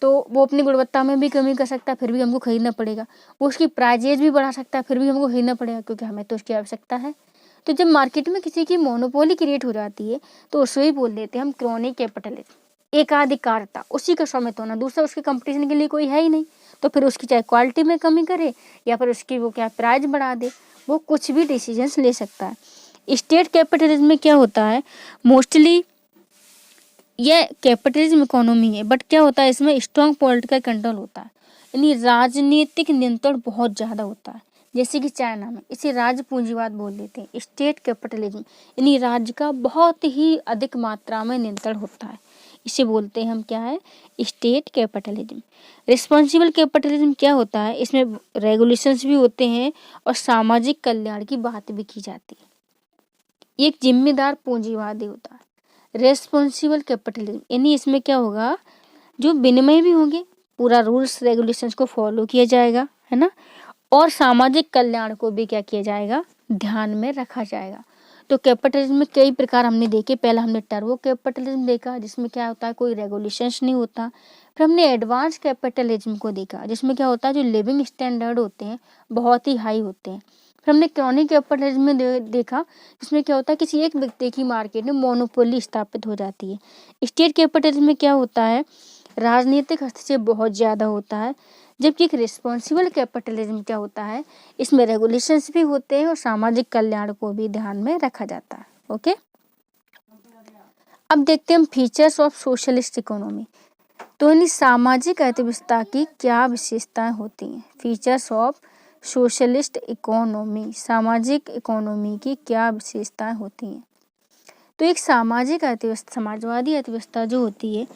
तो वो अपनी गुणवत्ता में भी कमी कर सकता है, फिर भी हमको खरीदना पड़ेगा। वो उसकी प्राइजेज भी बढ़ा सकता है, फिर भी हमको खरीदना पड़ेगा, क्योंकि हमें तो उसकी आवश्यकता है। तो जब मार्केट में किसी की मोनोपोली क्रिएट हो जाती है तो उसको ही बोल देते हैं हम क्रोनिक कैपिटलिज्म, एकाधिकारता, उसी का स्वामित्व होना, दूसरा उसके कंपटीशन के लिए कोई है ही नहीं। तो फिर उसकी चाहे क्वालिटी में कमी करे या फिर उसकी वो क्या प्राइस बढ़ा दे, वो कुछ भी डिसीजंस ले सकता है। स्टेट कैपिटलिज्म में क्या होता है, मोस्टली ये कैपिटलिज्म इकोनॉमी है, बट क्या होता है इसमें स्ट्रॉन्ग पॉलिटिकल कंट्रोल होता है, यानी राजनीतिक नियंत्रण बहुत ज़्यादा होता है। जैसे कि चाइना में इसे राज्य पूंजीवाद बोल देते हैं, स्टेट कैपिटलिज्म, यानी राज्य का बहुत ही अधिक मात्रा में नियंत्रण होता है, इसे बोलते हैं हम क्या है, स्टेट कैपिटलिज्म। रिस्पॉन्सिबल कैपिटलिज्म क्या होता है, इसमें रेगुलेशंस भी होते हैं और सामाजिक कल्याण की बात भी की जाती है। एक जिम्मेदार पूंजीवादी होता है। रेस्पॉन्सिबल कैपिटलिज्म यानी इसमें क्या होगा, जो विनिमय भी होंगे, पूरा रूल्स रेगुलेशंस को फॉलो किया जाएगा, है ना, और सामाजिक कल्याण को भी क्या किया जाएगा, ध्यान में रखा जाएगा। तो कैपिटलिज्म में कई प्रकार हमने देखे। पहला हमने टर्बो कैपिटलिज्म देखा, जिसमें क्या होता है कोई रेगुलेशंस नहीं होता। फिर हमने एडवांस कैपिटलिज्म को देखा, जिसमें क्या होता है जो लिविंग स्टैंडर्ड होते हैं बहुत ही हाई होते हैं। फिर हमने क्रॉनिक कैपिटलिज्म में देखा, जिसमें क्या होता है किसी एक व्यक्ति की मार्केट में मोनोपोली स्थापित हो जाती है। स्टेट कैपिटलिज्म में क्या होता है, राजनीतिक हस्तक्षेप बहुत ज़्यादा होता है। जबकि एक रिस्पॉन्सिबल कैपिटलिज्म क्या होता है, इसमें रेगुलेशंस भी होते हैं और सामाजिक कल्याण को भी ध्यान में रखा जाता है। ओके, अब देखते हैं हम फीचर्स ऑफ सोशलिस्ट इकोनॉमी। तो यानी सामाजिक अर्थव्यवस्था की क्या विशेषताएं होती हैं। फीचर्स ऑफ सोशलिस्ट इकोनॉमी, सामाजिक इकोनॉमी की क्या विशेषताएं होती हैं। तो एक सामाजिक अर्थव्यवस्था, समाजवादी अर्थव्यवस्था जो होती है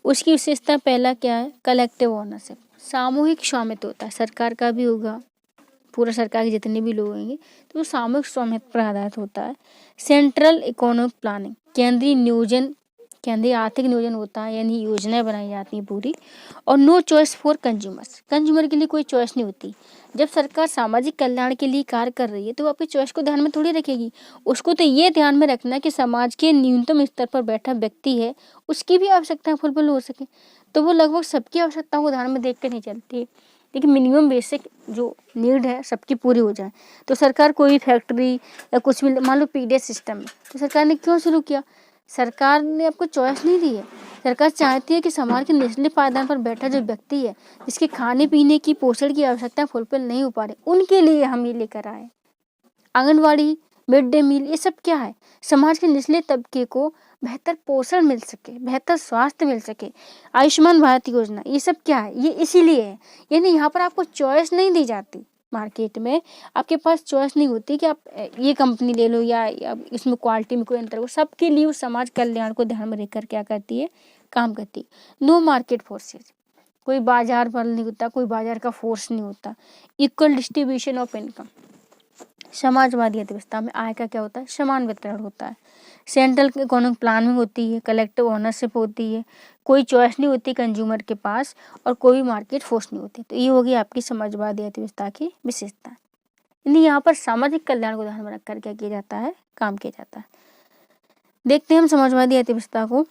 उसकी विशेषता पहला क्या है, कलेक्टिव ओनरशिप, सामूहिक स्वामित्व होता है, सरकार का भी होगा, पूरा सरकार के जितने भी लोग होंगे तो वो सामूहिक स्वामित्व पर आधारित होता है। सेंट्रल इकोनॉमिक प्लानिंग, केंद्रीय नियोजन, केंद्रीय आर्थिक नियोजन होता है, यानी योजनाएं बनाई जाती हैं पूरी। और no choice for consumers, consumer के लिए कोई चॉइस नहीं होती। जब सरकार सामाजिक कल्याण के लिए कार्य कर रही है तो वो आपकी चॉइस को ध्यान में थोड़ी रखेगी, उसको तो ये ध्यान में रखना है कि समाज के न्यूनतम स्तर पर बैठा व्यक्ति है उसकी भी आवश्यकताएं फुलफिल हो सके। तो वो लगभग सबकी आवश्यकताओं को ध्यान में देख कर नहीं चलती, लेकिन मिनिमम बेसिक जो नीड है सबकी पूरी हो जाए। तो सरकार कोई फैक्ट्री या कुछ भी, मान लो पीडीएस सिस्टम है, तो सरकार ने क्यों शुरू किया, सरकार ने आपको चॉइस नहीं दी है। सरकार चाहती है कि समाज के निचले पायदान पर बैठा जो व्यक्ति है, जिसके खाने पीने की पोषण की आवश्यकता फुलफिल नहीं हो पा रही, उनके लिए हम ये लेकर आए। आंगनवाड़ी, मिड डे मील, ये सब क्या है, समाज के निचले तबके को बेहतर पोषण मिल सके, बेहतर स्वास्थ्य मिल सके। आयुष्मान भारत योजना, ये सब क्या है, ये इसीलिए है। यानी यहाँ पर आपको चॉइस नहीं दी जाती, मार्केट में आपके पास चॉइस नहीं होती कि आप ये कंपनी ले लो या इसमें क्वालिटी में कोई अंतर हो। सबके लिए उस समाज कल्याण को ध्यान में रखकर क्या करती है, काम करती है। नो मार्केट फोर्सेज, कोई बाजार बल नहीं होता, कोई बाजार का फोर्स नहीं होता। Equal distribution of income, Samajwadi अर्थव्यवस्था में आय का क्या होता है, समान वितरण होता है। सेंट्रल इकोनॉमिक प्लानिंग होती है, कलेक्टिव ओनरशिप होती है, कोई चॉइस नहीं होती कंज्यूमर के पास, और कोई मार्केट फोर्स नहीं होती। तो ये होगी आपकी समाजवादी अर्थव्यवस्था की विशेषता। यानी यहाँ पर सामाजिक कल्याण को ध्यान में रखकर क्या किया जाता है, काम किया जाता है। देखते हैं हम समाजवादी अर्थव्यवस्था को।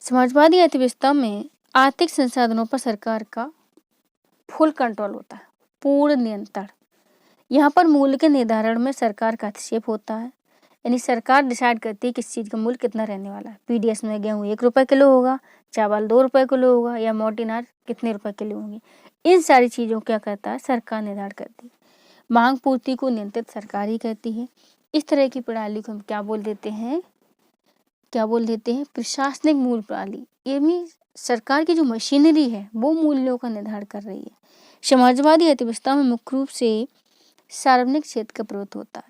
समाजवादी अर्थव्यवस्था में आर्थिक संसाधनों पर सरकार का फुल कंट्रोल होता है, पूर्ण नियंत्रण। यहाँ पर मूल्य के निर्धारण में सरकार का हस्तक्षेप होता है, यानी सरकार डिसाइड करती है किस चीज़ का मूल्य कितना रहने वाला है। पीडीएस में गेहूँ 1 रुपये किलो होगा, चावल 2 रुपये किलो होगा, या मोटी अनाज कितने रुपए किलो होंगे। इन सारी चीज़ों क्या करता है, सरकार निर्धारण करती है। मांग पूर्ति को नियंत्रित सरकार ही करती है। इस तरह की प्रणाली को हम क्या बोल देते हैं, प्रशासनिक मूल्य प्रणाली। ये भी सरकार की जो मशीनरी है वो मूल्यों का निर्धारण कर रही है। समाजवादी अर्थव्यवस्था में मुख्य रूप से सार्वजनिक क्षेत्र का प्रभुत्व होता है।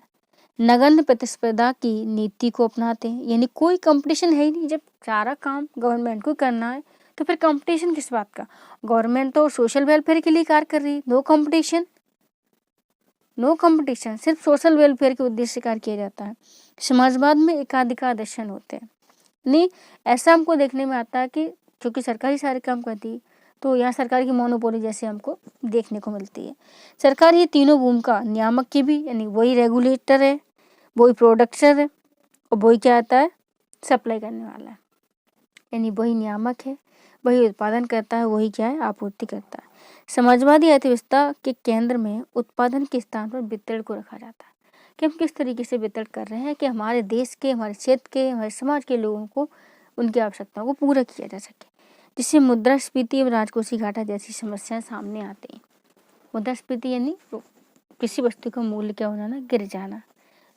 नगण्य प्रतिस्पर्धा की नीति को अपनाते हैं, यानी कोई कंपटीशन है ही नहीं। जब सारा काम गवर्नमेंट को करना है तो फिर कंपटीशन किस बात का, गवर्नमेंट तो सोशल वेलफेयर के लिए कार्य कर रही है। नो कंपटीशन, सिर्फ सोशल वेलफेयर के उद्देश्य से कार्य किया जाता है। समाजवाद में एकाधिकार दर्शन होते हैं, नहीं ऐसा हमको देखने में आता है कि क्योंकि सरकार ही सारे काम करती है तो यहाँ सरकार की मोनोपोली जैसे हमको देखने को मिलती है। सरकार ये तीनों भूमिका नियामक की भी, यानी वही रेगुलेटर है, वही प्रोडक्टर है, और वही क्या आता है, सप्लाई करने वाला है। यानी वही नियामक है, वही उत्पादन करता है, वही क्या है, आपूर्ति करता है। समाजवादी अर्थव्यवस्था के केंद्र में उत्पादन के स्थान पर वितरण को रखा जाता है कि हम किस तरीके से वितरण कर रहे हैं कि हमारे देश के, हमारे क्षेत्र के, हमारे समाज के लोगों को उनकी आवश्यकताओं को पूरा किया जा सके, जिससे मुद्रास्फीति और राजकोषीय घाटा जैसी समस्याएं सामने आती हैं। मुद्रास्फीति यानी किसी वस्तु का मूल्य क्या हो जाना, गिर जाना,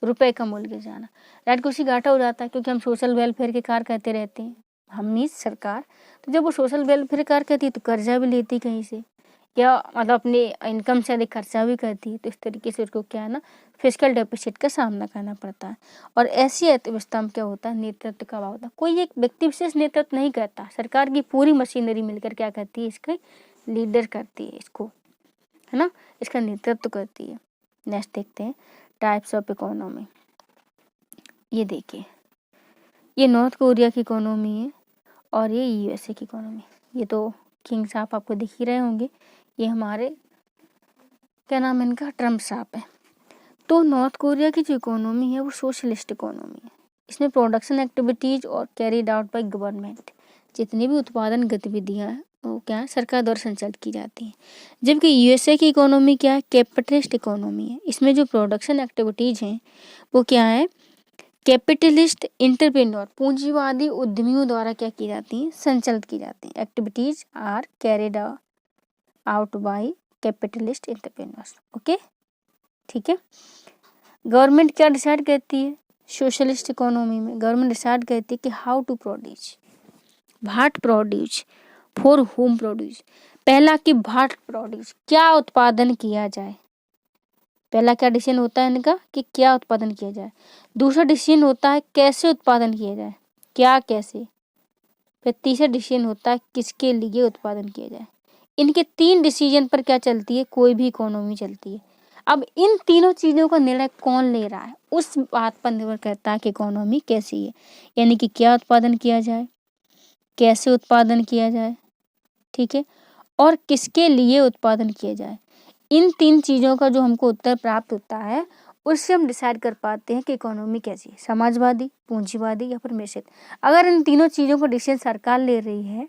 रुपए का मूल्य गिर जाना। राजकोषीय घाटा हो जाता है क्योंकि हम सोशल वेलफेयर के कार्य करते रहते हैं, हम नहीं सरकार। तो जब वो सोशल वेलफेयर कार्य करती है तो कर्जा भी लेती कहीं से, या मतलब अपने इनकम से अधिक खर्चा भी करती है। तो इस तरीके से उसको क्या है ना, फिस्कल डेफिसिट का सामना करना पड़ता है। और ऐसी अर्थव्यवस्था में क्या होता है, नेतृत्व का अभाव होता है। कोई एक व्यक्ति विशेष नेतृत्व नहीं करता, सरकार की पूरी मशीनरी मिलकर क्या करती है, इसके लीडर करती है, इसको है ना, इसका नेतृत्व करती है। नेक्स्ट देखते हैं टाइप्स ऑफ इकोनॉमी। ये देखिए, ये नॉर्थ कोरिया की इकोनॉमी है और ये यूएसए की इकोनॉमी। ये तो किंग साहब आपको दिख ही रहे होंगे, ये हमारे क्या नाम है इनका, ट्रम्प साहब है। तो नॉर्थ कोरिया की जो इकोनॉमी है वो सोशलिस्ट इकोनॉमी है। इसमें प्रोडक्शन एक्टिविटीज और कैरीड आउट बाय गवर्नमेंट, जितनी भी उत्पादन गतिविधियां हैं वो क्या है, सरकार द्वारा संचालित की जाती हैं। जबकि यूएसए की इकोनॉमी क्या है, कैपिटलिस्ट इकोनॉमी है। इसमें जो प्रोडक्शन एक्टिविटीज हैं वो क्या है, कैपिटलिस्ट इंटरप्रेन्योर, पूंजीवादी उद्यमियों द्वारा क्या की जाती हैं, संचालित की जाती हैं। Activities are carried out by capitalist entrepreneurs. Okay, ठीक है। गवर्नमेंट क्या डिसाइड करती है, सोशलिस्ट इकोनॉमी में गवर्नमेंट डिसाइड करती है कि how to produce, what produce, for whom produce. पहला कि व्हाट प्रोड्यूस, क्या उत्पादन किया जाए। पहला क्या डिसीजन होता है इनका कि क्या उत्पादन किया जाए। दूसरा डिसीजन होता है कैसे उत्पादन किया जाए, क्या कैसे। फिर तीसरा डिसीजन होता है किसके लिए उत्पादन किया जाए। इनके 3 डिसीजन पर क्या चलती है, कोई भी इकोनॉमी चलती है। अब इन तीनों चीज़ों का निर्णय कौन ले रहा है, उस बात पर निर्भर करता है कि इकोनॉमी कैसी है। यानी कि क्या उत्पादन किया जाए, कैसे उत्पादन किया जाए, ठीक है, और किसके लिए उत्पादन किया जाए। इन 3 चीज़ों का जो हमको उत्तर प्राप्त होता है उससे हम डिसाइड कर पाते हैं कि इकोनॉमी कैसी है, समाजवादी, पूंजीवादी या फिर मिश्रित। अगर इन तीनों चीज़ों को डिसीजन सरकार ले रही है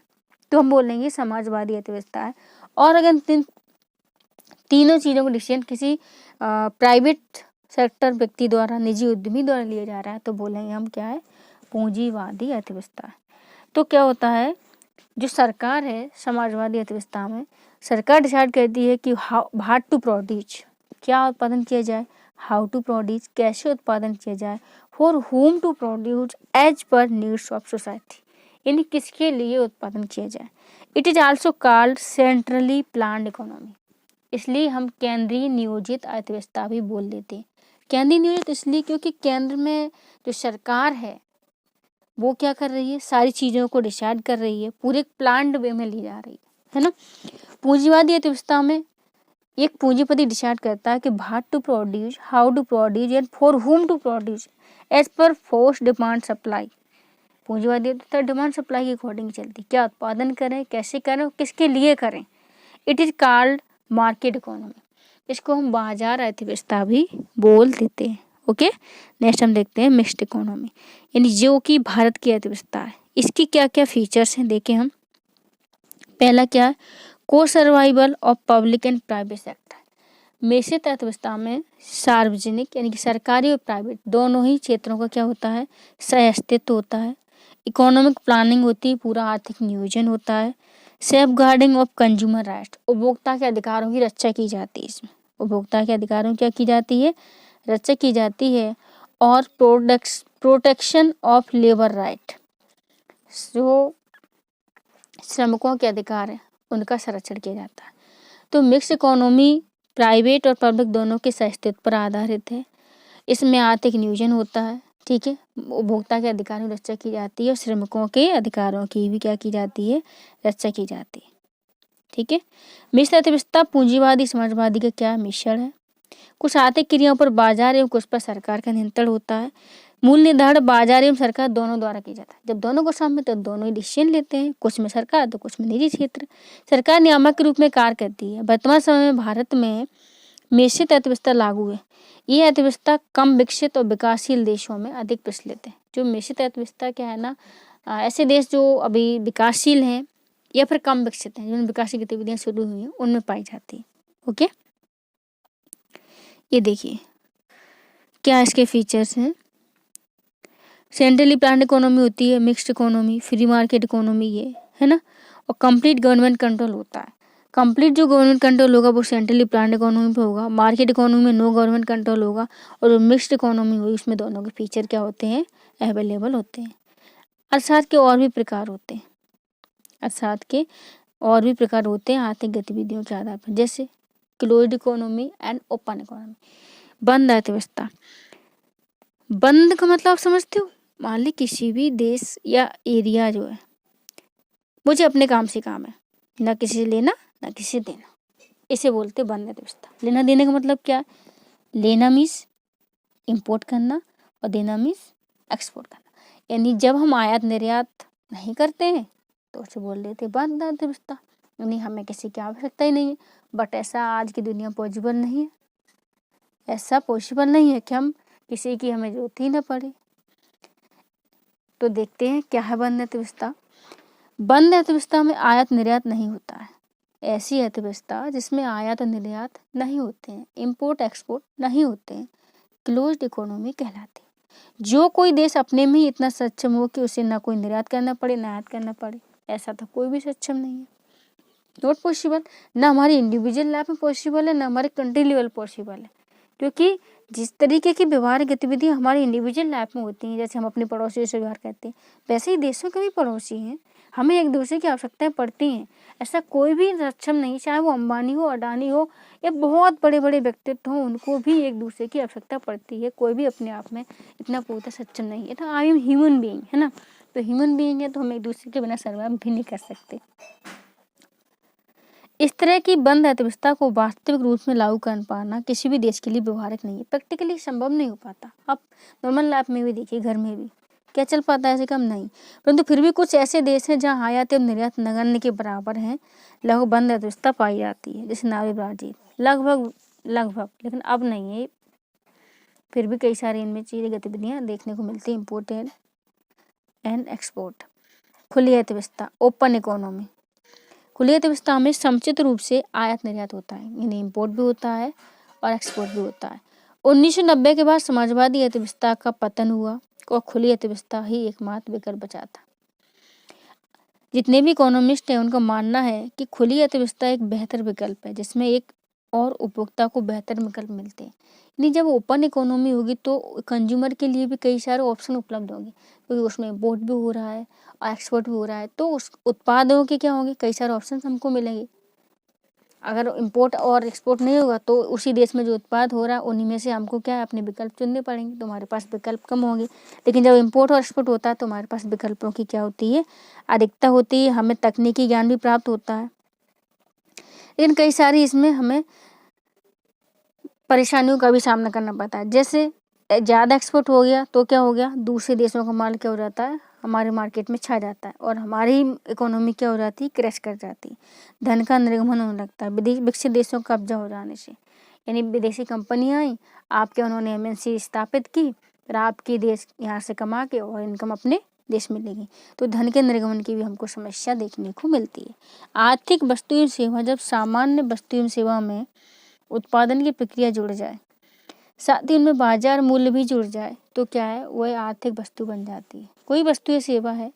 तो हम बोलेंगे समाजवादी अर्थव्यवस्था है। और अगर तीनों चीज़ों को डिसीजन किसी प्राइवेट सेक्टर व्यक्ति द्वारा, निजी उद्यमी द्वारा लिया जा रहा है तो बोलेंगे हम क्या है, पूंजीवादी अर्थव्यवस्था है। तो क्या होता है, जो सरकार है समाजवादी अर्थव्यवस्था में, सरकार डिसाइड करती है कि व्हाट टू प्रोड्यूस, क्या उत्पादन किया जाए, हाउ टू प्रोड्यूस, कैसे उत्पादन किया जाए, for whom to produce as per needs of society, यानी किसके लिए उत्पादन किया जाए। It is also called centrally planned economy, इसलिए हम केंद्रीय नियोजित अर्थव्यवस्था भी बोल देते हैं। केंद्रीय नियोजित इसलिए क्योंकि केंद्र में जो सरकार है वो क्या कर रही है, सारी चीज़ों को डिसाइड कर रही है, पूरे प्लान्ड वे में ली जा रही है ना। पूंजीवादी अर्थव्यवस्था में एक पूंजीपति डिसाइड करता है कि what to produce, how to produce and for whom to produce as per force demand supply. पूंजीवादी अर्थव्यवस्था डिमांड सप्लाई के अकॉर्डिंग चलती, क्या उत्पादन करें, कैसे करें, किसके लिए करें। It is called market economy, इसको हम बाजार अर्थव्यवस्था भी बोल देते हैं। ओके, नेक्स्ट हम देखते हैं मिक्स्ड इकोनॉमी, यानी जो कि भारत की अर्थव्यवस्था है। इसकी क्या क्या फीचर्स हैं देखें हम। पहला क्या है, को survival of public and private sector. मिश्रित अर्थव्यवस्था में सार्वजनिक यानी कि सरकारी और प्राइवेट दोनों ही क्षेत्रों का क्या होता है, सह अस्तित्व होता है। इकोनॉमिक प्लानिंग होती है, पूरा आर्थिक नियोजन होता है। Safeguarding of consumer right, उपभोक्ता के अधिकारों की रक्षा की जाती है। इसमें उपभोक्ता के अधिकारों की क्या की जाती है, रक्षा की जाती है। और प्रोटेक्शन ऑफ लेबर राइट, जो श्रमिकों के अधिकार हैं उनका संरक्षण किया जाता है। तो मिक्स इकोनॉमी प्राइवेट और पब्लिक दोनों के अस्तित्व पर आधारित है। इसमें आर्थिक नियोजन होता है, ठीक है, उपभोक्ता के अधिकारों की रक्षा की जाती है और श्रमिकों के अधिकारों की भी क्या की जाती है, रक्षा की जाती है। ठीक है, मिश्र अर्थव्यवस्था पूंजीवादी समाजवादी का क्या मिश्रण है। कुछ आर्थिक क्रियाओं पर बाजार एवं कुछ पर सरकार का नियंत्रण होता है। मूल्य निर्धारण बाजार एवं सरकार दोनों द्वारा किया जाता है। जब दोनों को सामने तो दोनों ही डिसीजन लेते हैं, कुछ में सरकार तो कुछ में निजी क्षेत्र। सरकार नियामक के रूप में कार्य करती है। वर्तमान समय में भारत में मिश्रित अर्थव्यवस्था लागू है। ये अर्थव्यवस्था कम विकसित और विकासशील देशों में अधिक प्रचलित है। जो मिश्रित अर्थव्यवस्था क्या है ना, ऐसे देश जो अभी विकासशील हैं या फिर कम विकसित हैं, जिनमें विकास की गतिविधियां शुरू हुई हैं उनमें पाई जाती है। ओके, ये देखिए क्या इसके फीचर्स हैं। सेंट्रली प्लान्ड इकोनॉमी होती है, mixed economy, free market economy, ये है ना। और कंप्लीट गवर्नमेंट कंट्रोल होता है। कंप्लीट जो गवर्नमेंट कंट्रोल होगा वो सेंट्रली प्लान्ड इकोनॉमी पे होगा। मार्केट इकोनॉमी में नो गवर्नमेंट कंट्रोल होगा। और जो मिक्स्ड इकोनॉमी हुई उसमें दोनों के फीचर क्या होते हैं, अवेलेबल होते हैं। अर्थशास्त्र के और भी प्रकार होते हैं, अर्थशास्त्र के और भी प्रकार होते हैं आर्थिक गतिविधियों के आधार पर, जैसे closed economy and open economy. बंद अर्थव्यवस्था, बंद का मतलब आप समझते हो, मान ली किसी भी देश या एरिया जो है, मुझे अपने काम से काम है, ना किसी से लेना ना किसी से देना, इसे बोलते बंद अर्थव्यवस्था। लेना देने का मतलब क्या है, लेना मीन्स इंपोर्ट करना और देना मीन्स एक्सपोर्ट करना। यानी जब हम आयात निर्यात नहीं करते हैं तो उसे बोल देते बंद अर्थव्यवस्था, यानी हमें किसी की आवश्यकता ही नहीं है। बट ऐसा आज की दुनिया पॉसिबल नहीं है, ऐसा पॉसिबल नहीं है कि हम किसी की हमें जरूरत ही ना पड़े। तो देखते हैं क्या है बंद अर्थव्यवस्था। बंद अर्थव्यवस्था में आयात निर्यात नहीं होता है, ऐसी अर्थव्यवस्था जिसमें आयात और निर्यात नहीं होते हैं, इंपोर्ट एक्सपोर्ट नहीं होते हैं, क्लोज्ड इकोनॉमी कहलाती है। जो कोई देश अपने में ही इतना सक्षम हो कि उसे ना कोई निर्यात करना पड़े ना आयात करना पड़े, ऐसा तो कोई भी सक्षम नहीं है, नॉट पॉसिबल। ना हमारी इंडिविजुअल लाइफ में पॉसिबल है, ना हमारे कंट्री लेवल पॉसिबल है। क्योंकि जिस तरीके की व्यवहारिक गतिविधियां हमारी इंडिविजुअल लाइफ में होती हैं, जैसे हम अपने पड़ोसियों से व्यवहार करते हैं, वैसे ही देशों के भी पड़ोसी हैं, हमें एक दूसरे की आवश्यकताएं पड़ती हैं। ऐसा कोई भी सक्षम नहीं, चाहे वो अंबानी हो, अडानी हो या बहुत बड़े बड़े व्यक्तित्व हों, उनको भी एक दूसरे की आवश्यकता पड़ती है। कोई भी अपने आप में इतना पूरा सक्षम नहीं है। तो आई एम ह्यूमन बीइंग, है ना, तो ह्यूमन बीइंग है तो हम एक दूसरे के बिना सर्वाइव भी नहीं कर सकते। इस तरह की बंद अर्थव्यवस्था को वास्तविक रूप में लागू कर पाना किसी भी देश के लिए व्यवहारिक नहीं है, प्रैक्टिकली संभव नहीं हो पाता। आप नॉर्मल लाइफ में भी देखिए, घर में भी क्या चल पाता है, ऐसे कम नहीं। परंतु फिर भी कुछ ऐसे देश हैं जहाँ आयात एवं निर्यात नगण्य के बराबर हैं, लगभग बंद अर्थव्यवस्था पाई जाती है, जैसे नॉर्वे, ब्राजील। लगभग लेकिन अब नहीं है, फिर भी कई सारी इनमें चीज़ें गतिविधियाँ देखने को मिलती है, इम्पोर्ट एंड एक्सपोर्ट। खुली अर्थव्यवस्था, ओपन इकोनॉमी। खुली अर्थव्यवस्था में समुचित रूप से आयात निर्यात होता है, यानी इंपोर्ट भी होता है और एक्सपोर्ट भी होता है। 1990 के बाद समाजवादी अर्थव्यवस्था का पतन हुआ और खुली अर्थव्यवस्था ही एकमात्र विकल्प बचा था। जितने भी इकोनॉमिस्ट हैं उनका मानना है कि खुली अर्थव्यवस्था एक बेहतर विकल्प है, जिसमें एक और उपभोक्ता को बेहतर विकल्प मिलते हैं। यानी जब ओपन इकोनॉमी होगी तो कंज्यूमर के लिए भी कई सारे ऑप्शन उपलब्ध होंगे, क्योंकि उसमें इंपोर्ट भी हो रहा है और एक्सपोर्ट भी हो रहा है, तो उस उत्पादों के क्या होंगे, कई सारे ऑप्शन हमको मिलेंगे। अगर इंपोर्ट और एक्सपोर्ट नहीं होगा तो उसी देश में जो उत्पाद हो रहा है उन्हीं में से हमको क्या है, अपने विकल्प चुनने पड़ेंगे, तो हमारे पास विकल्प कम होंगे। लेकिन जब इंपोर्ट और एक्सपोर्ट होता है तो हमारे पास विकल्पों की क्या होती है, अधिकता होती है, हमें तकनीकी ज्ञान भी प्राप्त होता है। लेकिन कई सारी इसमें हमें परेशानियों का भी सामना करना पड़ता है। जैसे ज़्यादा एक्सपोर्ट हो गया तो क्या हो गया, दूसरे देशों का माल क्या हो जाता है, हमारे मार्केट में छा जाता है और हमारी इकोनॉमी क्या हो जाती है, क्रैश कर जाती है, धन का निर्गमन होने लगता है विकसित देशों का कब्जा हो जाने से। यानी विदेशी कंपनियाँ आई, आपके उन्होंने एमएनसी स्थापित की, फिर आपकी देश यहाँ से कमा के और इनकम अपने देश में ले गई, तो धन के निर्गमन की भी हमको समस्या देखने को मिलती है। आर्थिक वस्तु एवं सेवा, जब सामान्य वस्तु एवं सेवा में उत्पादन की प्रक्रिया जुड़ जाए, साथ ही उनमें बाजार मूल्य भी जुड़ जाए, तो क्या है, वह आर्थिक वस्तु बन जाती है। कोई वस्तु या सेवा है,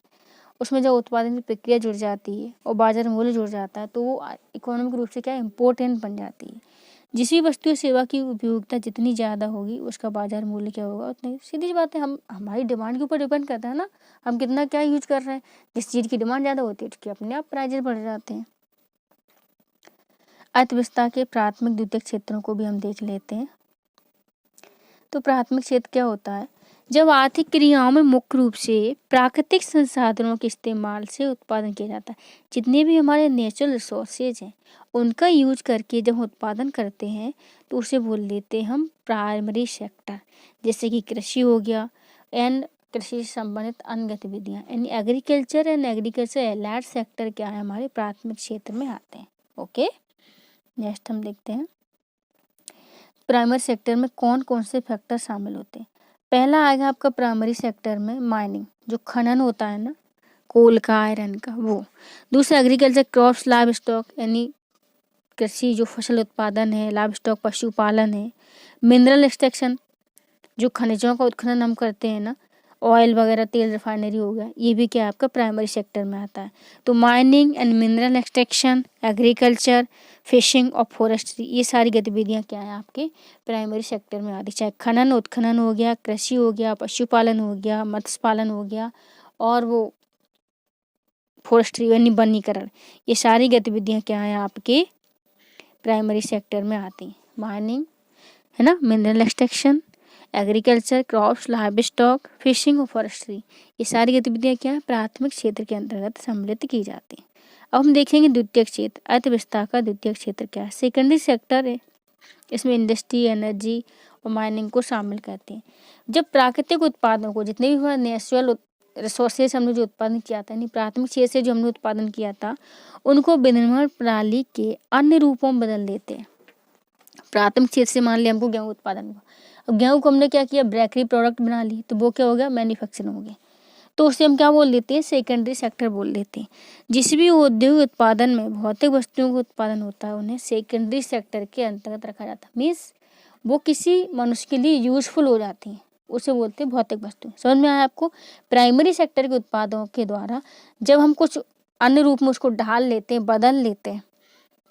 उसमें जब उत्पादन की प्रक्रिया जुड़ जाती है और बाजार मूल्य जुड़ जाता है तो वो इकोनॉमिक रूप से क्या इम्पोर्टेंट बन जाती है। जिस भी वस्तु या सेवा की उपयोगिता जितनी ज़्यादा होगी उसका बाजार मूल्य क्या होगा उतनी। सीधी सी बात है, हम हमारी डिमांड के ऊपर डिपेंड करता है ना, हम कितना क्या यूज कर रहे हैं। जिस चीज़ की डिमांड ज़्यादा होती है उसके अपने आप प्राइजेस बढ़ जाते हैं। अर्थव्यवस्था के प्राथमिक द्वितीयक क्षेत्रों को भी हम देख लेते हैं। तो प्राथमिक क्षेत्र क्या होता है, जब आर्थिक क्रियाओं में मुख्य रूप से प्राकृतिक संसाधनों के इस्तेमाल से उत्पादन किया जाता है। जितने भी हमारे नेचुरल रिसोर्सेज हैं उनका यूज करके जब उत्पादन करते हैं तो उसे बोल देते हैं हम प्राइमरी सेक्टर। जैसे कि कृषि हो गया एंड कृषि से संबंधित अन्य गतिविधियाँ, यानी agriculture and agriculture allied sector क्या है, हमारे प्राथमिक क्षेत्र में आते हैं। ओके, नेक्स्ट हम देखते हैं प्राइमरी सेक्टर में कौन कौन से फैक्टर शामिल होते हैं। पहला आएगा आपका प्राइमरी सेक्टर में माइनिंग, जो खनन होता है ना, कोल का, आयरन का, वो। दूसरा एग्रीकल्चर क्रॉप्स, लाइव स्टॉक यानी कृषि जो फसल उत्पादन है, लाइव स्टॉक पशुपालन है। मिनरल एक्सट्रैक्शन जो खनिजों का उत्खनन हम करते हैं ना, ऑयल वगैरह, तेल रिफाइनरी हो गया, ये भी क्या है आपका प्राइमरी सेक्टर में आता है। तो mining and mineral extraction, agriculture, fishing और फॉरेस्ट्री, ये सारी गतिविधियां क्या है आपके प्राइमरी सेक्टर में आती। चाहे खनन उत्खनन हो गया, कृषि हो गया, पशुपालन हो गया, मत्स्य पालन हो गया, और वो फॉरेस्ट्री यानी वनीकरण, ये सारी गतिविधियां क्या है आपके प्राइमरी सेक्टर में आती हैं। माइनिंग है ना, mineral extraction, agriculture, crops, live stock, fishing और फॉरेस्ट्री, ये सारी गतिविधियां क्या है प्राथमिक क्षेत्र के अंतर्गत सम्मिलित की जाती हैं। अब हम देखेंगे द्वितीयक क्षेत्र। अर्थव्यवस्था का द्वितीयक क्षेत्र क्या है? सेकेंडरी सेक्टर है, इसमें इंडस्ट्री, एनर्जी और माइनिंग को शामिल करते हैं। जब प्राकृतिक उत्पादों को, जितने भी नेचुरल रिसोर्सेज हमने जो उत्पादन किया था, यानी प्राथमिक क्षेत्र से जो हमने उत्पादन किया था, उनको विनिर्माण प्रणाली के अन्य रूपों में बदल देते हैं। प्राथमिक क्षेत्र से मान लिया हमको गेहूं उत्पादन हुआ, अब गेहूं को हमने क्या किया, बेकरी प्रोडक्ट बना ली, तो वो क्या हो गया, मैन्युफैक्चरिंग हो गया, तो उसे हम क्या बोल देते हैं, सेकेंडरी सेक्टर बोल देते हैं। जिस भी उद्योग उत्पादन में भौतिक वस्तुओं का उत्पादन होता है, उन्हें सेकेंडरी सेक्टर के अंतर्गत रखा जाता है। मीन्स वो किसी मनुष्य के लिए यूजफुल हो जाती हैं, उसे बोलते हैं भौतिक वस्तु। समझ में आया आपको? प्राइमरी सेक्टर के उत्पादों के द्वारा जब हम कुछ अन्य रूप में उसको ढाल लेते हैं, बदल लेते हैं,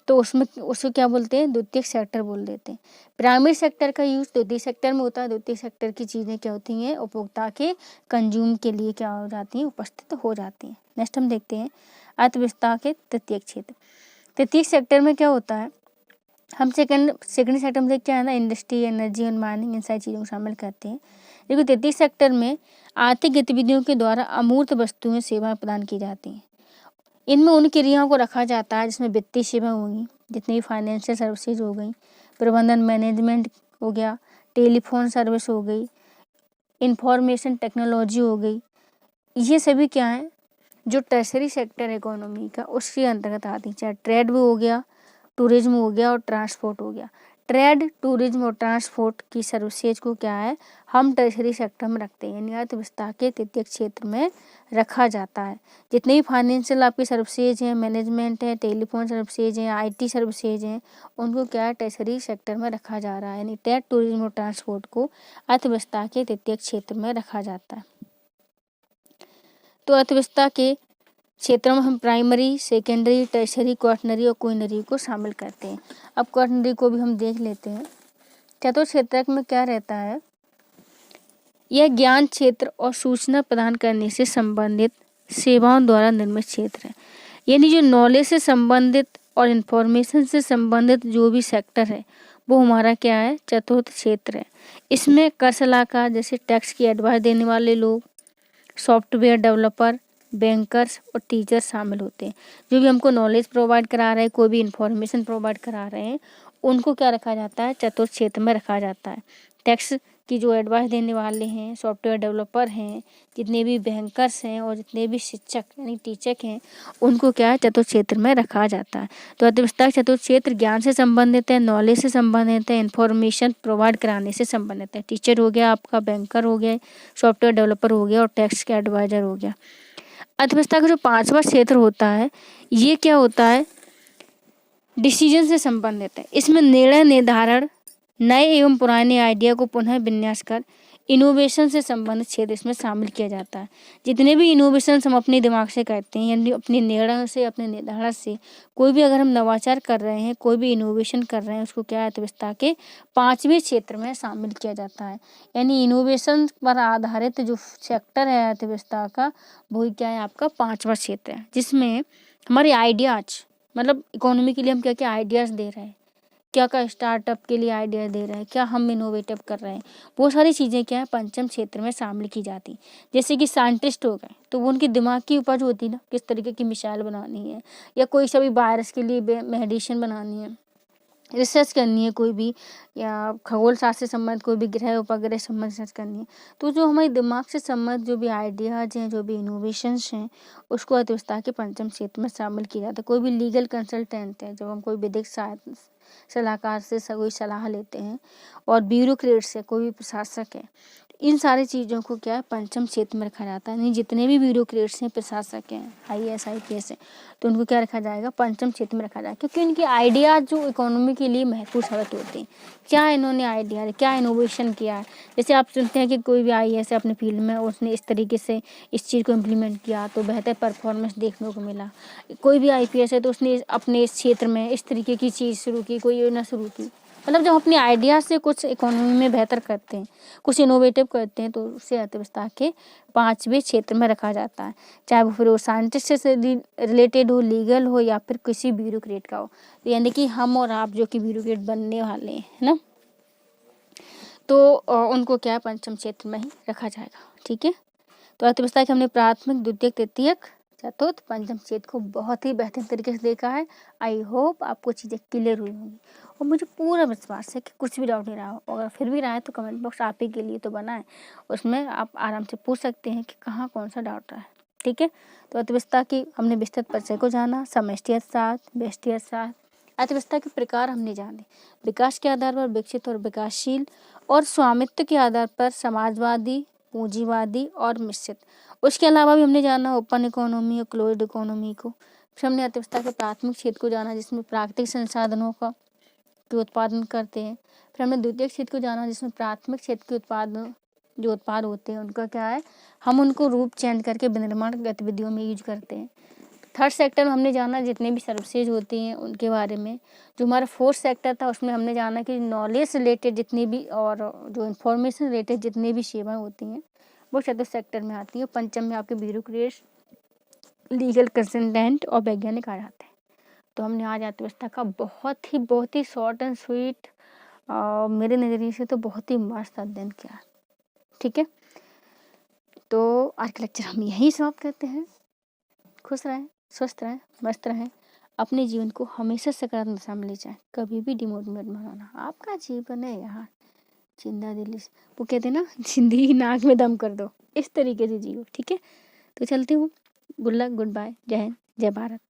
तो उसमें उसको क्या बोलते हैं, द्वितीयक सेक्टर बोल देते हैं। प्राइमरी सेक्टर का यूज द्वितीय सेक्टर में होता है। द्वितीय सेक्टर की चीज़ें क्या होती हैं, उपभोक्ता के कंज्यूम के लिए क्या हो जाती हैं, उपस्थित हो जाती हैं। नेक्स्ट हम देखते हैं अर्थव्यवस्था के तृतीयक क्षेत्र। तृतीयक सेक्टर में क्या होता है, हम सेकेंडरी सेक्टर में क्या है ना, इंडस्ट्री, एनर्जी और माइनिंग, इन सारी चीज़ों को शामिल करते हैं। लेकिन तृतीय सेक्टर में आर्थिक गतिविधियों के द्वारा अमूर्त वस्तुएं, सेवाएं प्रदान की जाती हैं। इनमें उन क्रियाओं को रखा जाता है जिसमें वित्तीय सेवा होगी, जितनी भी फाइनेंशियल सर्विसेज हो गई, प्रबंधन मैनेजमेंट हो गया, टेलीफोन सर्विस हो गई, इंफॉर्मेशन टेक्नोलॉजी हो गई, ये सभी क्या है जो टर्सरी सेक्टर इकोनॉमी का उसके अंतर्गत आती है। चाहे ट्रेड भी हो गया, टूरिज्म हो गया और ट्रांसपोर्ट हो गया। ट्रेड, टूरिज्म और ट्रांसपोर्ट की सर्विसेज को क्या है हम टर्सरी सेक्टर में रखते हैं, यानी अर्थव्यवस्था के तृतीयक क्षेत्र में रखा जाता है। जितने भी फाइनेंशियल आपकी सर्विसेज हैं, मैनेजमेंट है, टेलीफोन सर्विसेज हैं, IT सर्विसेज हैं, उनको क्या है टर्सरी सेक्टर में रखा जा रहा है, यानी ट्रेड, टूरिज्म और ट्रांसपोर्ट को अर्थव्यवस्था के तृतीयक क्षेत्र में रखा जाता है। तो अर्थव्यवस्था के क्षेत्रों में हम प्राइमरी, सेकेंडरी, टर्शरी, क्वाटरनरी और क्वीनरी को शामिल करते हैं। अब क्वाटरनरी को भी हम देख लेते हैं। चतुर्थ क्षेत्रक में क्या रहता है, यह ज्ञान क्षेत्र और सूचना प्रदान करने से संबंधित सेवाओं द्वारा निर्मित क्षेत्र है। यानी जो नॉलेज से संबंधित और इन्फॉर्मेशन से संबंधित जो भी सेक्टर है वो हमारा क्या है, चतुर्थ क्षेत्र है। इसमें कर सलाहकार जैसे टैक्स की एडवाइस देने वाले लोग, सॉफ्टवेयर डेवलपर, बैंकर्स और टीचर शामिल होते हैं। जो भी हमको नॉलेज प्रोवाइड करा रहे हैं, कोई भी इंफॉर्मेशन प्रोवाइड करा रहे हैं, उनको क्या रखा जाता है, चतुर्थ क्षेत्र में रखा जाता है। टैक्स की जो एडवाइस देने वाले हैं, सॉफ्टवेयर डेवलपर हैं, जितने भी बैंकर्स हैं और जितने भी शिक्षक यानी टीचर हैं, उनको क्या है चतुर्थ क्षेत्र में रखा जाता है। तो अर्थव्यवस्था का चतुर्थ क्षेत्र ज्ञान से संबंधित है, नॉलेज से संबंधित है, इन्फॉर्मेशन प्रोवाइड कराने से संबंधित है। टीचर हो गया आपका, बैंकर हो गया, सॉफ्टवेयर डेवलपर हो गया और टैक्स के एडवाइजर हो गया। अर्थव्यवस्था का जो पांचवा क्षेत्र होता है, ये क्या होता है, डिसीजन से संबंधित है। इसमें निर्णय निर्धारण, नए एवं पुराने आइडिया को पुनः विन्यास कर इनोवेशन से संबंधित क्षेत्र इसमें शामिल किया जाता है। जितने भी इनोवेशन हम अपने दिमाग से करते हैं, यानी अपने निर्णय से, अपने निर्धारण से, कोई भी अगर हम नवाचार कर रहे हैं, कोई भी इनोवेशन कर रहे हैं, उसको क्या अर्थव्यवस्था के पांचवें क्षेत्र में शामिल किया जाता है। यानी इनोवेशन पर आधारित जो सेक्टर है अर्थव्यवस्था का, वही क्या है आपका पांचवा क्षेत्र है, जिसमें हमारे आइडियाज, मतलब इकोनॉमी के लिए हम क्या क्या आइडियाज़ दे रहे हैं, क्या क्या स्टार्टअप के लिए आइडिया दे रहे हैं, क्या हम इनोवेटिव कर रहे हैं, वो सारी चीज़ें क्या है पंचम क्षेत्र में शामिल की जाती। जैसे कि साइंटिस्ट हो गए, तो वो उनकी दिमाग की उपज होती ना, किस तरीके की मिसाइल बनानी है, या कोई सा भी वायरस के लिए मेडिसिन बनानी है, रिसर्च करनी है कोई भी, या खगोल शास्त्र से संबंधित कोई भी ग्रह उपग्रह संबंधित रिसर्च करनी है, तो जो हमारे दिमाग से संबंधित जो भी आइडियाज़ हैं, जो भी इनोवेशंस हैं, उसको अर्थव्यवस्था के पंचम क्षेत्र में शामिल किया जाता है। कोई भी लीगल कंसल्टेंट है, जब हम कोई विधिक सलाहकार से कोई सलाह लेते हैं और ब्यूरोक्रेट से कोई भी प्रशासक है, इन सारी चीज़ों को क्या है पंचम क्षेत्र में रखा जाता है। नहीं, जितने भी ब्यूरोक्रेट्स हैं, प्रशासक हैं, IAS IPS हैं, तो उनको क्या रखा जाएगा पंचम क्षेत्र में रखा जाएगा, क्योंकि इनके आइडियाज़ जो इकोनॉमी के लिए महत्वपूर्ण साबित होते हैं। क्या इन्होंने आइडिया, क्या इनोवेशन किया है। जैसे आप सुनते हैं कि कोई भी IAS है अपने फील्ड में, उसने इस तरीके से इस चीज़ को इम्प्लीमेंट किया तो बेहतर परफॉर्मेंस देखने को मिला। कोई भी IPS है तो उसने अपने इस क्षेत्र में इस तरीके की चीज़ शुरू की, कोई योजना शुरू की। मतलब जब अपने आइडिया से कुछ इकोनॉमी में बेहतर करते हैं, कुछ इनोवेटिव करते हैं, तो उसे अर्थव्यवस्था के 5वें क्षेत्र में रखा जाता है। चाहे वो फिर वो साइंटिस्ट से रिलेटेड हो, लीगल हो या फिर किसी ब्यूरोक्रेट का हो। तो यानी कि हम और आप जो कि ब्यूरोक्रेट बनने वाले हैं, है ना, तो उनको क्या है पंचम क्षेत्र में ही रखा जाएगा। ठीक है, तो अर्थव्यवस्था के हमने प्राथमिक, द्वितीयक, तृतीयक, चतुर्थ, पंचम क्षेत्र को बहुत ही बेहतरीन तरीके से देखा है। आई होप आपको चीज़ें क्लियर हुई होंगी और मुझे पूरा विश्वास है कि कुछ भी डाउट नहीं रहा हो। अगर फिर भी रहा है तो कमेंट बॉक्स आप ही के लिए तो बना है, उसमें आप आराम से पूछ सकते हैं कि कहाँ कौन सा डाउट रहा है। ठीक है, तो अर्थव्यवस्था की हमने विस्तृत परिचय को जाना, समष्टि अर्थशास्त्र, व्यष्टि अर्थशास्त्र, अर्थव्यवस्था के प्रकार हमने जाने, विकास के आधार पर विकसित और विकासशील, और स्वामित्व के आधार पर समाजवादी, पूंजीवादी और मिश्रित। उसके अलावा भी हमने जाना ओपन इकोनॉमी और क्लोज्ड इकोनॉमी को। फिर हमने अर्थव्यवस्था के प्राथमिक क्षेत्र को जाना जिसमें प्राकृतिक संसाधनों का के उत्पादन करते हैं। फिर हमने द्वितीय क्षेत्र को जाना जिसमें प्राथमिक क्षेत्र के उत्पाद होते हैं उनका क्या है, हम उनको रूप चेंज करके विनिर्माण गतिविधियों में यूज करते हैं। थर्ड सेक्टर में हमने जाना जितने भी सर्विसेज होती हैं उनके बारे में। जो हमारा फोर्थ सेक्टर था उसमें हमने जाना कि नॉलेज रिलेटेड जितनी भी और जो इन्फॉर्मेशन रिलेटेड जितनी भी सेवाएं होती हैं वो चतुर्थ सेक्टर में आती है। पंचम में आपके ब्यूरोक्रेट, लीगल कंसल्टेंट और वैज्ञानिक आ जाते हैं। तो हमने आज अर्थव्यवस्था का बहुत ही शॉर्ट एंड स्वीट मेरे नज़रिए से तो बहुत ही मस्त अध्ययन किया। ठीक है, तो आज का लेक्चर हम यहीं समाप्त करते हैं। खुश रहें, स्वस्थ रहें, मस्त रहें, अपने जीवन को हमेशा सकारात्मक दिशा में ले जाएं, कभी भी डिमोटिवेट मत होना। आपका जीवन है यार, जिंदा दिली से वो कहते हैं ना, जिंदगी नाक में दम कर दो, इस तरीके से जियो। ठीक है, तो चलती हूँ। गुड लक, गुड बाय, जय हिंद, जय भारत।